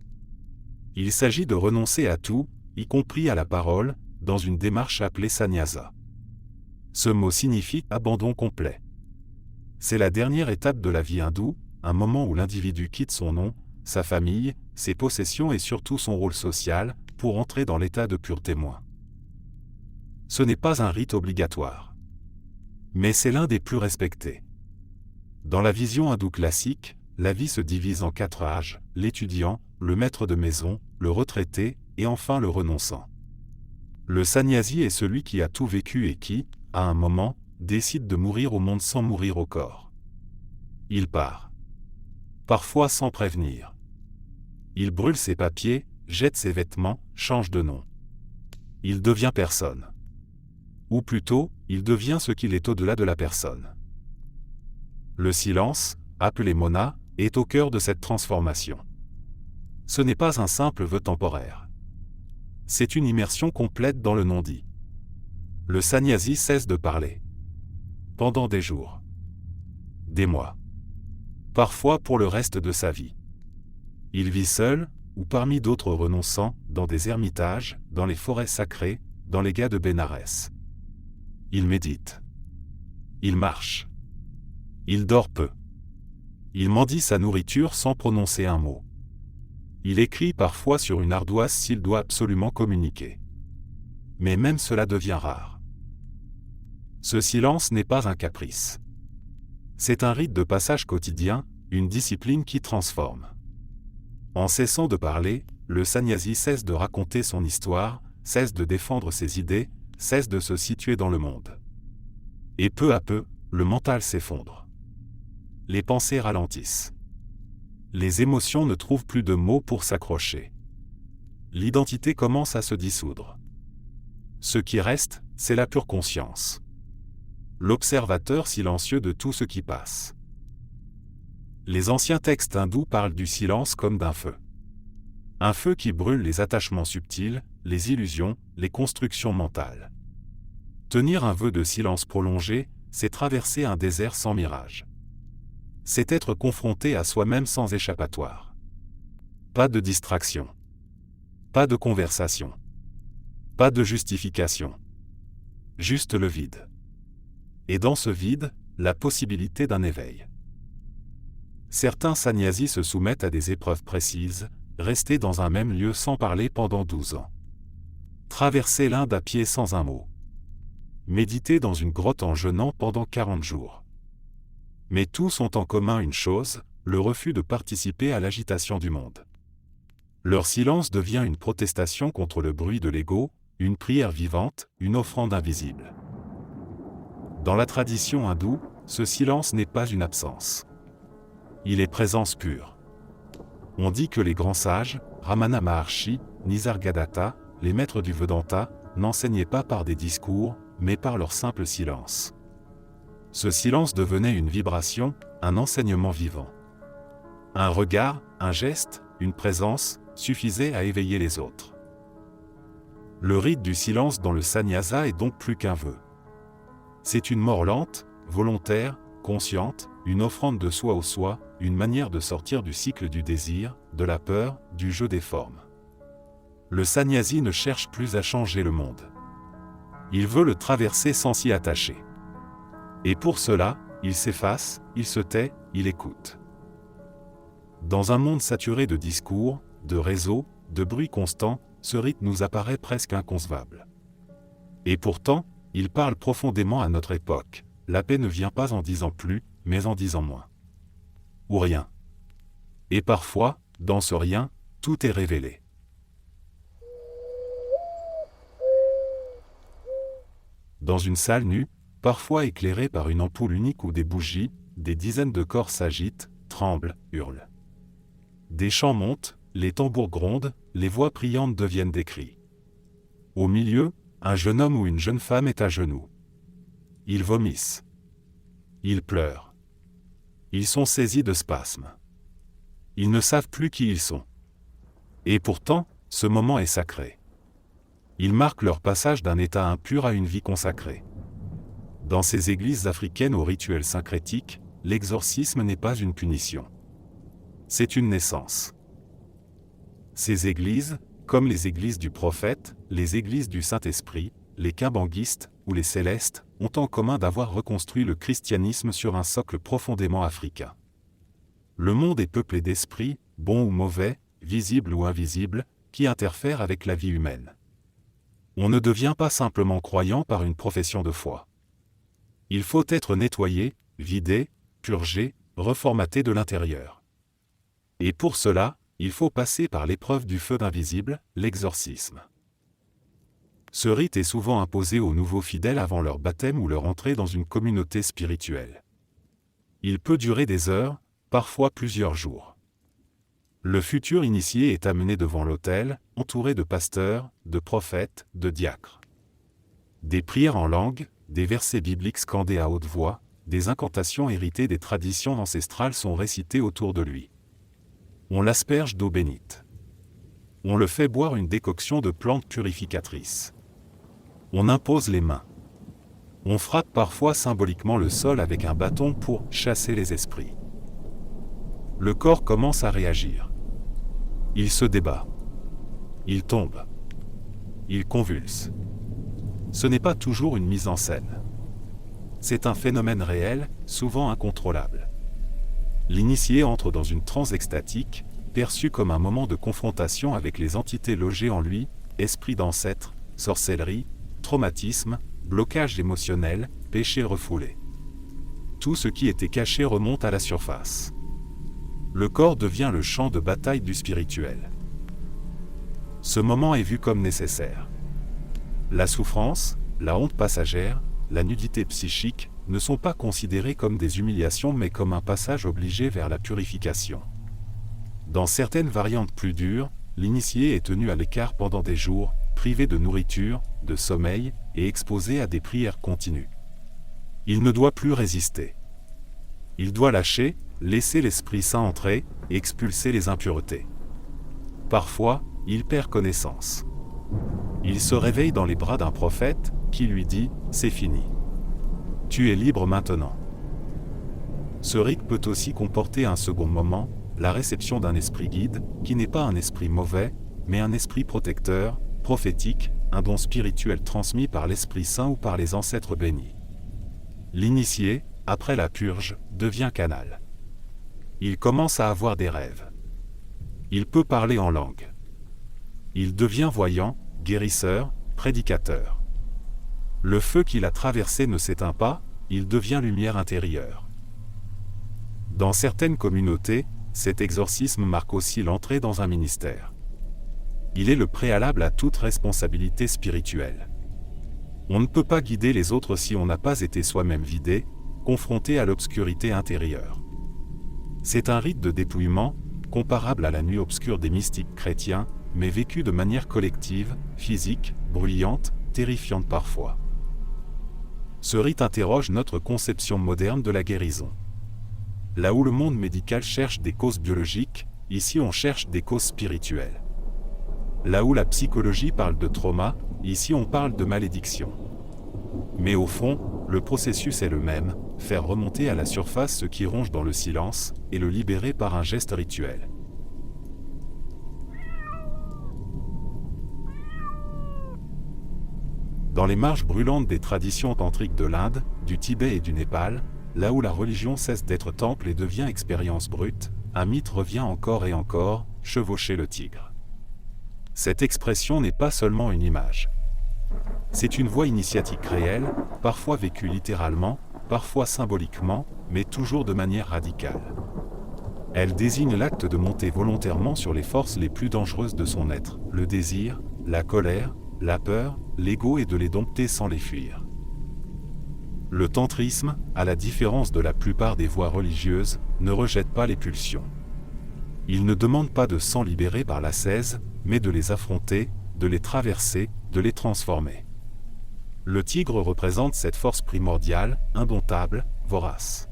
Il s'agit de renoncer à tout, y compris à la parole, dans une démarche appelée sannyasa. Ce mot signifie abandon complet. C'est la dernière étape de la vie hindoue, un moment où l'individu quitte son nom, sa famille, ses possessions et surtout son rôle social, pour entrer dans l'état de pur témoin. Ce n'est pas un rite obligatoire. Mais c'est l'un des plus respectés. Dans la vision hindoue classique, la vie se divise en 4 âges, l'étudiant, le maître de maison, le retraité, et enfin le renonçant. Le sannyasi est celui qui a tout vécu et qui, à un moment, décide de mourir au monde sans mourir au corps. Il part. Parfois sans prévenir. Il brûle ses papiers, jette ses vêtements, change de nom. Il devient personne. Ou plutôt, il devient ce qu'il est au-delà de la personne. Le silence, appelé mona, est au cœur de cette transformation. Ce n'est pas un simple vœu temporaire. C'est une immersion complète dans le non-dit. Le sannyasi cesse de parler. Pendant des jours. Des mois. Parfois pour le reste de sa vie. Il vit seul, ou parmi d'autres renonçants, dans des ermitages, dans les forêts sacrées, dans les gués de Bénarès. Il médite. Il marche. Il dort peu. Il mendie sa nourriture sans prononcer un mot. Il écrit parfois sur une ardoise s'il doit absolument communiquer. Mais même cela devient rare. Ce silence n'est pas un caprice. C'est un rite de passage quotidien, une discipline qui transforme. En cessant de parler, le sannyasi cesse de raconter son histoire, cesse de défendre ses idées, cesse de se situer dans le monde. Et peu à peu, le mental s'effondre. Les pensées ralentissent. Les émotions ne trouvent plus de mots pour s'accrocher. L'identité commence à se dissoudre. Ce qui reste, c'est la pure conscience. L'observateur silencieux de tout ce qui passe. Les anciens textes hindous parlent du silence comme d'un feu. Un feu qui brûle les attachements subtils, les illusions, les constructions mentales. Tenir un vœu de silence prolongé, c'est traverser un désert sans mirage. C'est être confronté à soi-même sans échappatoire. Pas de distraction. Pas de conversation. Pas de justification. Juste le vide. Et dans ce vide, la possibilité d'un éveil. Certains sannyasis se soumettent à des épreuves précises, rester dans un même lieu sans parler pendant 12 ans. Traverser l'Inde à pied sans un mot. Méditer dans une grotte en jeûnant pendant 40 jours. Mais tous ont en commun une chose, le refus de participer à l'agitation du monde. Leur silence devient une protestation contre le bruit de l'ego, une prière vivante, une offrande invisible. Dans la tradition hindoue, ce silence n'est pas une absence. Il est présence pure. On dit que les grands sages, Ramana Maharshi, Nisargadatta, les maîtres du Vedanta, n'enseignaient pas par des discours, mais par leur simple silence. Ce silence devenait une vibration, un enseignement vivant. Un regard, un geste, une présence, suffisaient à éveiller les autres. Le rite du silence dans le sannyasa est donc plus qu'un vœu. C'est une mort lente, volontaire, consciente, une offrande de soi au soi, une manière de sortir du cycle du désir, de la peur, du jeu des formes. Le sannyasi ne cherche plus à changer le monde. Il veut le traverser sans s'y attacher. Et pour cela, il s'efface, il se tait, il écoute. Dans un monde saturé de discours, de réseaux, de bruit constant, ce rite nous apparaît presque inconcevable. Et pourtant, il parle profondément à notre époque. La paix ne vient pas en disant plus, mais en disant moins. Ou rien. Et parfois, dans ce rien, tout est révélé. Dans une salle nue, parfois éclairée par une ampoule unique ou des bougies, des dizaines de corps s'agitent, tremblent, hurlent. Des chants montent, les tambours grondent, les voix priantes deviennent des cris. Au milieu, un jeune homme ou une jeune femme est à genoux. Ils vomissent. Ils pleurent. Ils sont saisis de spasmes. Ils ne savent plus qui ils sont. Et pourtant, ce moment est sacré. Il marque leur passage d'un état impur à une vie consacrée. Dans ces églises africaines aux rituels syncrétiques, l'exorcisme n'est pas une punition. C'est une naissance. Ces églises, comme les églises du prophète, les églises du Saint-Esprit, les kimbanguistes ou les célestes, ont en commun d'avoir reconstruit le christianisme sur un socle profondément africain. Le monde est peuplé d'esprits, bons ou mauvais, visibles ou invisibles, qui interfèrent avec la vie humaine. On ne devient pas simplement croyant par une profession de foi. Il faut être nettoyé, vidé, purgé, reformaté de l'intérieur. Et pour cela, il faut passer par l'épreuve du feu d'invisible, l'exorcisme. Ce rite est souvent imposé aux nouveaux fidèles avant leur baptême ou leur entrée dans une communauté spirituelle. Il peut durer des heures, parfois plusieurs jours. Le futur initié est amené devant l'autel, entouré de pasteurs, de prophètes, de diacres. Des prières en langue, des versets bibliques scandés à haute voix, des incantations héritées des traditions ancestrales sont récitées autour de lui. On l'asperge d'eau bénite. On le fait boire une décoction de plantes purificatrices. On impose les mains. On frappe parfois symboliquement le sol avec un bâton pour chasser les esprits. Le corps commence à réagir. Il se débat. Il tombe. Il convulse. Ce n'est pas toujours une mise en scène. C'est un phénomène réel, souvent incontrôlable. L'initié entre dans une transe extatique, perçue comme un moment de confrontation avec les entités logées en lui, esprit d'ancêtre, sorcellerie, traumatisme, blocage émotionnel, péché refoulé. Tout ce qui était caché remonte à la surface. Le corps devient le champ de bataille du spirituel. Ce moment est vu comme nécessaire. La souffrance, la honte passagère, la nudité psychique ne sont pas considérées comme des humiliations mais comme un passage obligé vers la purification. Dans certaines variantes plus dures, l'initié est tenu à l'écart pendant des jours, privé de nourriture, de sommeil et exposé à des prières continues. Il ne doit plus résister. Il doit lâcher, laisser l'Esprit Saint entrer et expulser les impuretés. Parfois, il perd connaissance. Il se réveille dans les bras d'un prophète qui lui dit « C'est fini. Tu es libre maintenant ». Ce rite peut aussi comporter un second moment, la réception d'un esprit guide, qui n'est pas un esprit mauvais, mais un esprit protecteur, prophétique, un don spirituel transmis par l'Esprit Saint ou par les ancêtres bénis. L'initié, après la purge, devient canal. Il commence à avoir des rêves. Il peut parler en langue. Il devient voyant, guérisseur, prédicateur. Le feu qu'il a traversé ne s'éteint pas, il devient lumière intérieure. Dans certaines communautés, cet exorcisme marque aussi l'entrée dans un ministère. Il est le préalable à toute responsabilité spirituelle. On ne peut pas guider les autres si on n'a pas été soi-même vidé, confronté à l'obscurité intérieure. C'est un rite de dépouillement, comparable à la nuit obscure des mystiques chrétiens, mais vécu de manière collective, physique, bruyante, terrifiante parfois. Ce rite interroge notre conception moderne de la guérison. Là où le monde médical cherche des causes biologiques, ici on cherche des causes spirituelles. Là où la psychologie parle de trauma, ici on parle de malédiction. Mais au fond, le processus est le même, faire remonter à la surface ce qui ronge dans le silence, et le libérer par un geste rituel. Dans les marges brûlantes des traditions tantriques de l'Inde, du Tibet et du Népal, là où la religion cesse d'être temple et devient expérience brute, un mythe revient encore et encore, chevaucher le tigre. Cette expression n'est pas seulement une image. C'est une voie initiatique réelle, parfois vécue littéralement, parfois symboliquement, mais toujours de manière radicale. Elle désigne l'acte de monter volontairement sur les forces les plus dangereuses de son être, le désir, la colère, la peur, l'ego et de les dompter sans les fuir. Le tantrisme, à la différence de la plupart des voies religieuses, ne rejette pas les pulsions. Il ne demande pas de s'en libérer par l'ascèse, mais de les affronter, de les traverser, de les transformer. Le tigre représente cette force primordiale, indomptable, vorace.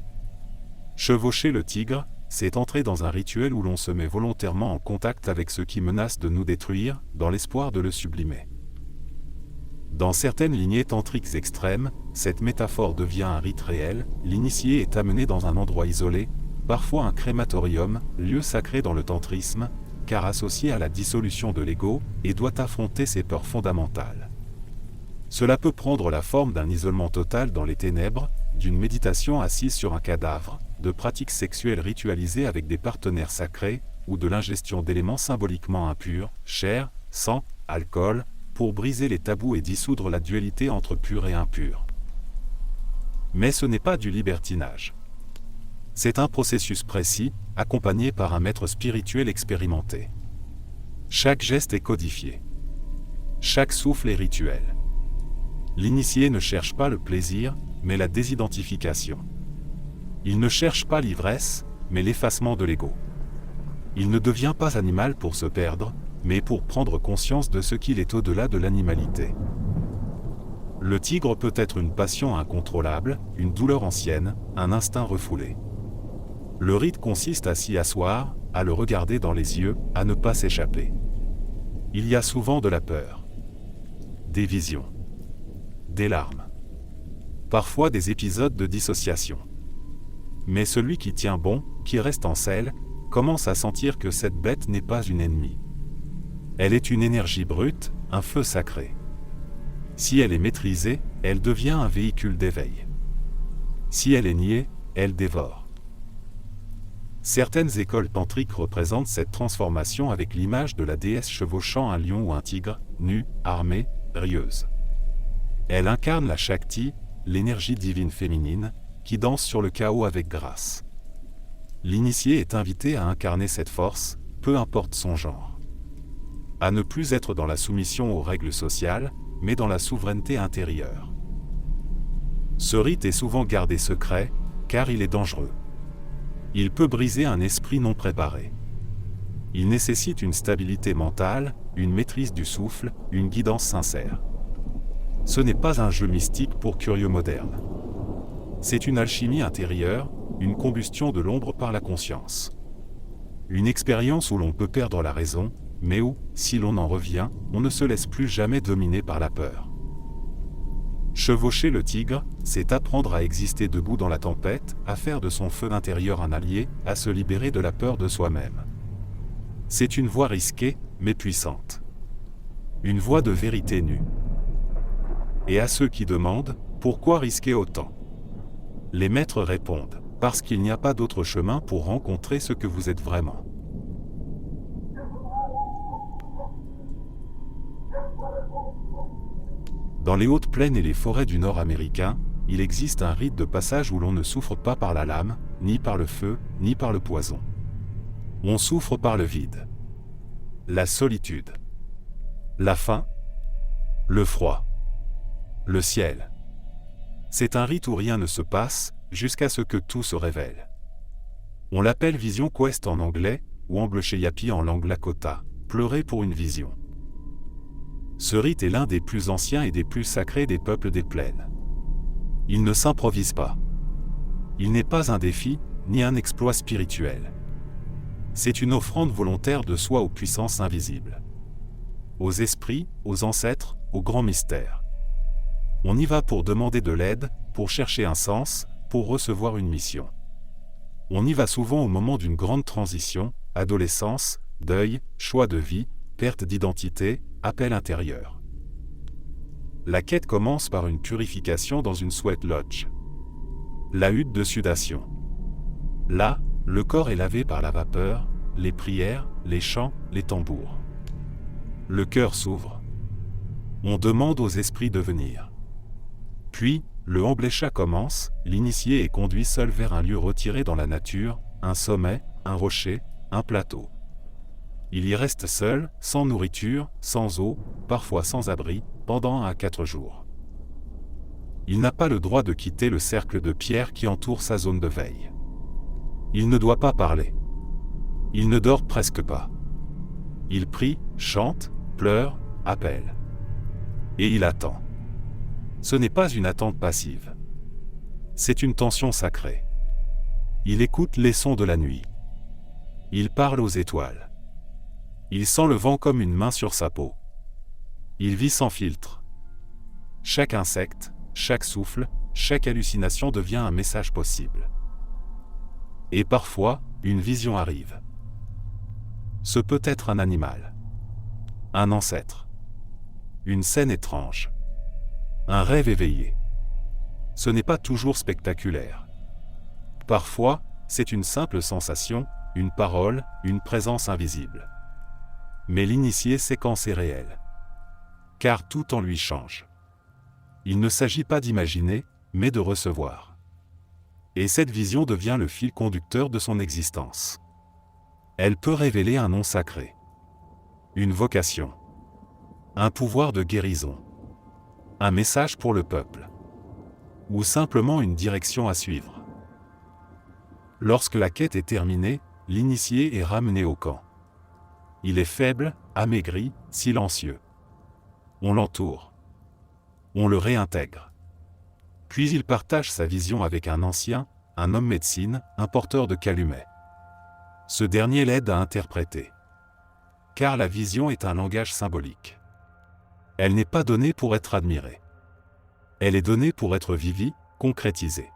Chevaucher le tigre, c'est entrer dans un rituel où l'on se met volontairement en contact avec ce qui menace de nous détruire, dans l'espoir de le sublimer. Dans certaines lignées tantriques extrêmes, cette métaphore devient un rite réel, l'initié est amené dans un endroit isolé, parfois un crématorium, lieu sacré dans le tantrisme, car associé à la dissolution de l'ego, et doit affronter ses peurs fondamentales. Cela peut prendre la forme d'un isolement total dans les ténèbres, d'une méditation assise sur un cadavre, de pratiques sexuelles ritualisées avec des partenaires sacrés, ou de l'ingestion d'éléments symboliquement impurs, chair, sang, alcool, pour briser les tabous et dissoudre la dualité entre pur et impur. Mais ce n'est pas du libertinage. C'est un processus précis, accompagné par un maître spirituel expérimenté. Chaque geste est codifié. Chaque souffle est rituel. L'initié ne cherche pas le plaisir, mais la désidentification. Il ne cherche pas l'ivresse, mais l'effacement de l'ego. Il ne devient pas animal pour se perdre, mais pour prendre conscience de ce qu'il est au-delà de l'animalité. Le tigre peut être une passion incontrôlable, une douleur ancienne, un instinct refoulé. Le rite consiste à s'y asseoir, à le regarder dans les yeux, à ne pas s'échapper. Il y a souvent de la peur, des visions, des larmes, parfois des épisodes de dissociation. Mais celui qui tient bon, qui reste en selle, commence à sentir que cette bête n'est pas une ennemie. Elle est une énergie brute, un feu sacré. Si elle est maîtrisée, elle devient un véhicule d'éveil. Si elle est niée, elle dévore. Certaines écoles tantriques représentent cette transformation avec l'image de la déesse chevauchant un lion ou un tigre, nue, armée, rieuse. Elle incarne la Shakti, l'énergie divine féminine, qui danse sur le chaos avec grâce. L'initié est invité à incarner cette force, peu importe son genre. À ne plus être dans la soumission aux règles sociales, mais dans la souveraineté intérieure. Ce rite est souvent gardé secret, car il est dangereux. Il peut briser un esprit non préparé. Il nécessite une stabilité mentale, une maîtrise du souffle, une guidance sincère. Ce n'est pas un jeu mystique pour curieux modernes. C'est une alchimie intérieure, une combustion de l'ombre par la conscience. Une expérience où l'on peut perdre la raison, mais où, si l'on en revient, on ne se laisse plus jamais dominer par la peur. Chevaucher le tigre, c'est apprendre à exister debout dans la tempête, à faire de son feu intérieur un allié, à se libérer de la peur de soi-même. C'est une voie risquée, mais puissante. Une voie de vérité nue. Et à ceux qui demandent, pourquoi risquer autant? Les maîtres répondent, parce qu'il n'y a pas d'autre chemin pour rencontrer ce que vous êtes vraiment. Dans les hautes plaines et les forêts du Nord américain, il existe un rite de passage où l'on ne souffre pas par la lame, ni par le feu, ni par le poison. On souffre par le vide. La solitude. La faim. Le froid. Le ciel. C'est un rite où rien ne se passe, jusqu'à ce que tout se révèle. On l'appelle Vision Quest en anglais, ou Amblecheyapi en langue lakota, pleurer pour une vision. Ce rite est l'un des plus anciens et des plus sacrés des peuples des plaines. Il ne s'improvise pas. Il n'est pas un défi, ni un exploit spirituel. C'est une offrande volontaire de soi aux puissances invisibles. Aux esprits, aux ancêtres, aux grands mystères. On y va pour demander de l'aide, pour chercher un sens, pour recevoir une mission. On y va souvent au moment d'une grande transition, adolescence, deuil, choix de vie, perte d'identité, appel intérieur. La quête commence par une purification dans une sweat lodge. La hutte de sudation. Là, le corps est lavé par la vapeur, les prières, les chants, les tambours. Le cœur s'ouvre. On demande aux esprits de venir. Puis, le Amblecha commence, l'initié est conduit seul vers un lieu retiré dans la nature, un sommet, un rocher, un plateau. Il y reste seul, sans nourriture, sans eau, parfois sans abri, pendant 1 à 4 jours. Il n'a pas le droit de quitter le cercle de pierre qui entoure sa zone de veille. Il ne doit pas parler. Il ne dort presque pas. Il prie, chante, pleure, appelle. Et il attend. Ce n'est pas une attente passive. C'est une tension sacrée. Il écoute les sons de la nuit. Il parle aux étoiles. Il sent le vent comme une main sur sa peau. Il vit sans filtre. Chaque insecte, chaque souffle, chaque hallucination devient un message possible. Et parfois, une vision arrive. Ce peut être un animal. Un ancêtre. Une scène étrange. Un rêve éveillé. Ce n'est pas toujours spectaculaire. Parfois, c'est une simple sensation, une parole, une présence invisible. Mais l'initié sait quand c'est réel. Car tout en lui change. Il ne s'agit pas d'imaginer, mais de recevoir. Et cette vision devient le fil conducteur de son existence. Elle peut révéler un nom sacré. Une vocation. Un pouvoir de guérison. Un message pour le peuple. Ou simplement une direction à suivre. Lorsque la quête est terminée, l'initié est ramené au camp. Il est faible, amaigri, silencieux. On l'entoure. On le réintègre. Puis il partage sa vision avec un ancien, un homme médecine, un porteur de calumet. Ce dernier l'aide à interpréter. Car la vision est un langage symbolique. Elle n'est pas donnée pour être admirée. Elle est donnée pour être vivie, concrétisée.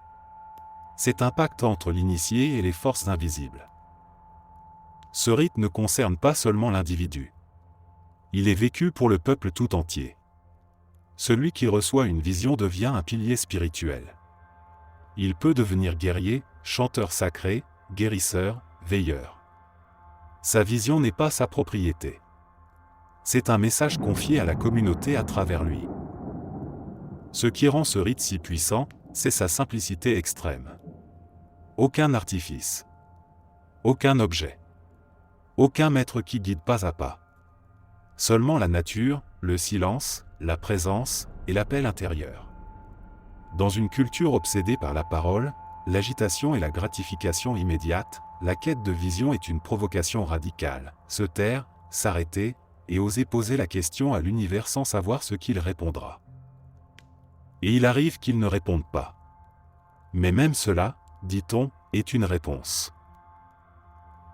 C'est un pacte entre l'initié et les forces invisibles. Ce rite ne concerne pas seulement l'individu. Il est vécu pour le peuple tout entier. Celui qui reçoit une vision devient un pilier spirituel. Il peut devenir guerrier, chanteur sacré, guérisseur, veilleur. Sa vision n'est pas sa propriété. C'est un message confié à la communauté à travers lui. Ce qui rend ce rite si puissant, c'est sa simplicité extrême. Aucun artifice. Aucun objet. Aucun maître qui guide pas à pas. Seulement la nature, le silence, la présence et l'appel intérieur. Dans une culture obsédée par la parole, l'agitation et la gratification immédiate, la quête de vision est une provocation radicale. Se taire, s'arrêter, et oser poser la question à l'univers sans savoir ce qu'il répondra. Et il arrive qu'il ne réponde pas. Mais même cela, dit-on, est une réponse.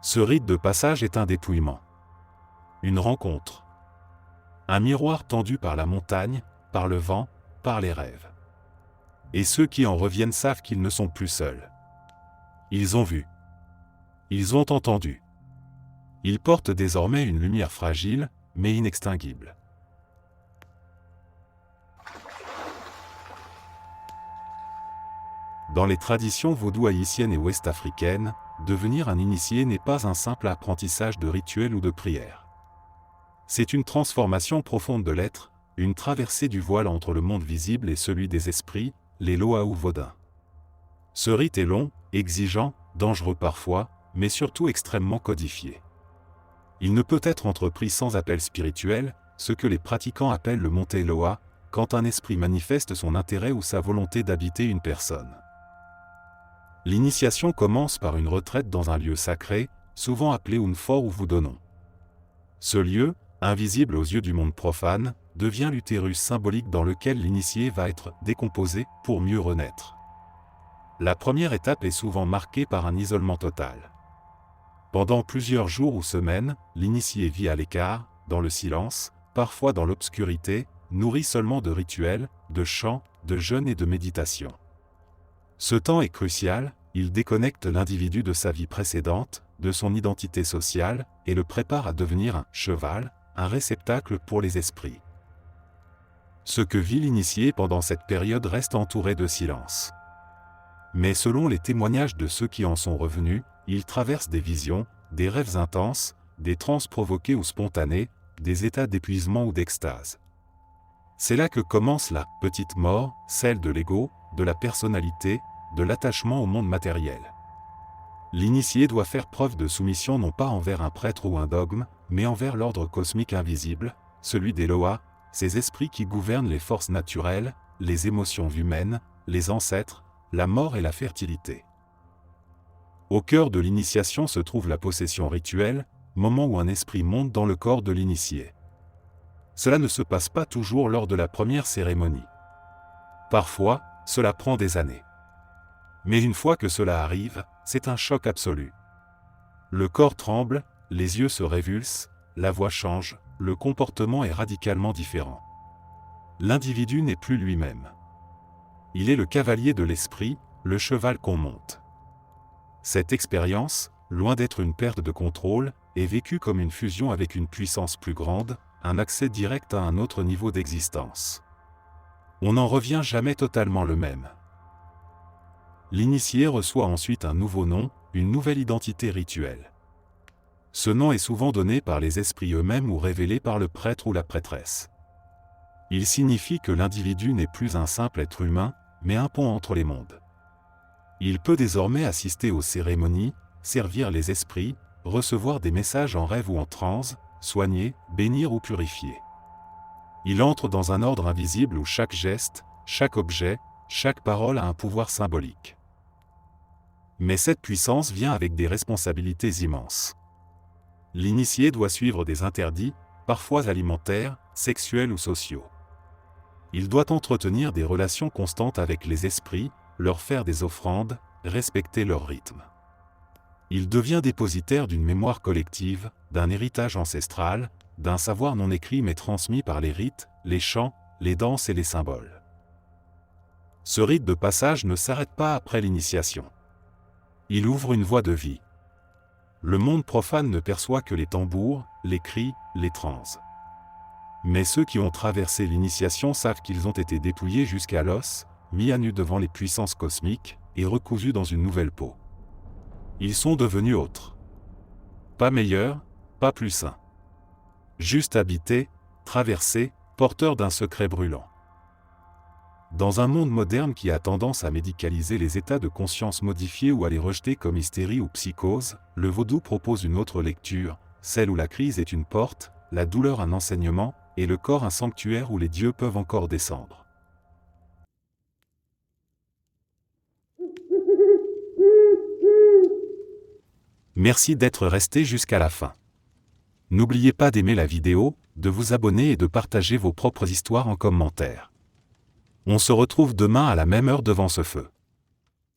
Ce rite de passage est un dépouillement. Une rencontre. Un miroir tendu par la montagne, par le vent, par les rêves. Et ceux qui en reviennent savent qu'ils ne sont plus seuls. Ils ont vu. Ils ont entendu. Ils portent désormais une lumière fragile, mais inextinguible. Dans les traditions vaudou-haïtiennes et ouest-africaines, devenir un initié n'est pas un simple apprentissage de rituels ou de prières. C'est une transformation profonde de l'être, une traversée du voile entre le monde visible et celui des esprits, les loa ou vodins. Ce rite est long, exigeant, dangereux parfois, mais surtout extrêmement codifié. Il ne peut être entrepris sans appel spirituel, ce que les pratiquants appellent le monté loa, quand un esprit manifeste son intérêt ou sa volonté d'habiter une personne. L'initiation commence par une retraite dans un lieu sacré, souvent appelé Unfor ou Vudonon. Ce lieu, invisible aux yeux du monde profane, devient l'utérus symbolique dans lequel l'initié va être décomposé pour mieux renaître. La première étape est souvent marquée par un isolement total. Pendant plusieurs jours ou semaines, l'initié vit à l'écart, dans le silence, parfois dans l'obscurité, nourri seulement de rituels, de chants, de jeûnes et de méditation. Ce temps est crucial, il déconnecte l'individu de sa vie précédente, de son identité sociale, et le prépare à devenir un cheval, un réceptacle pour les esprits. Ce que vit l'initié pendant cette période reste entouré de silence. Mais selon les témoignages de ceux qui en sont revenus, il traverse des visions, des rêves intenses, des transes provoquées ou spontanées, des états d'épuisement ou d'extase. C'est là que commence la petite mort, celle de l'ego, de la personnalité, de l'attachement au monde matériel. L'initié doit faire preuve de soumission non pas envers un prêtre ou un dogme, mais envers l'ordre cosmique invisible, celui des Loa, ces esprits qui gouvernent les forces naturelles, les émotions humaines, les ancêtres, la mort et la fertilité. Au cœur de l'initiation se trouve la possession rituelle, moment où un esprit monte dans le corps de l'initié. Cela ne se passe pas toujours lors de la première cérémonie. Parfois, cela prend des années. Mais une fois que cela arrive, c'est un choc absolu. Le corps tremble, les yeux se révulsent, la voix change, le comportement est radicalement différent. L'individu n'est plus lui-même. Il est le cavalier de l'esprit, le cheval qu'on monte. Cette expérience, loin d'être une perte de contrôle, est vécue comme une fusion avec une puissance plus grande, un accès direct à un autre niveau d'existence. On n'en revient jamais totalement le même. L'initié reçoit ensuite un nouveau nom, une nouvelle identité rituelle. Ce nom est souvent donné par les esprits eux-mêmes ou révélé par le prêtre ou la prêtresse. Il signifie que l'individu n'est plus un simple être humain, mais un pont entre les mondes. Il peut désormais assister aux cérémonies, servir les esprits, recevoir des messages en rêve ou en transe, soigner, bénir ou purifier. Il entre dans un ordre invisible où chaque geste, chaque objet, chaque parole a un pouvoir symbolique. Mais cette puissance vient avec des responsabilités immenses. L'initié doit suivre des interdits, parfois alimentaires, sexuels ou sociaux. Il doit entretenir des relations constantes avec les esprits, leur faire des offrandes, respecter leur rythme. Il devient dépositaire d'une mémoire collective, d'un héritage ancestral, d'un savoir non écrit mais transmis par les rites, les chants, les danses et les symboles. Ce rite de passage ne s'arrête pas après l'initiation. Il ouvre une voie de vie. Le monde profane ne perçoit que les tambours, les cris, les transes. Mais ceux qui ont traversé l'initiation savent qu'ils ont été dépouillés jusqu'à l'os, mis à nu devant les puissances cosmiques, et recousus dans une nouvelle peau. Ils sont devenus autres. Pas meilleurs, pas plus sains. Juste habités, traversés, porteurs d'un secret brûlant. Dans un monde moderne qui a tendance à médicaliser les états de conscience modifiés ou à les rejeter comme hystérie ou psychose, le vaudou propose une autre lecture, celle où la crise est une porte, la douleur un enseignement, et le corps un sanctuaire où les dieux peuvent encore descendre. Merci d'être resté jusqu'à la fin. N'oubliez pas d'aimer la vidéo, de vous abonner et de partager vos propres histoires en commentaire. On se retrouve demain à la même heure devant ce feu.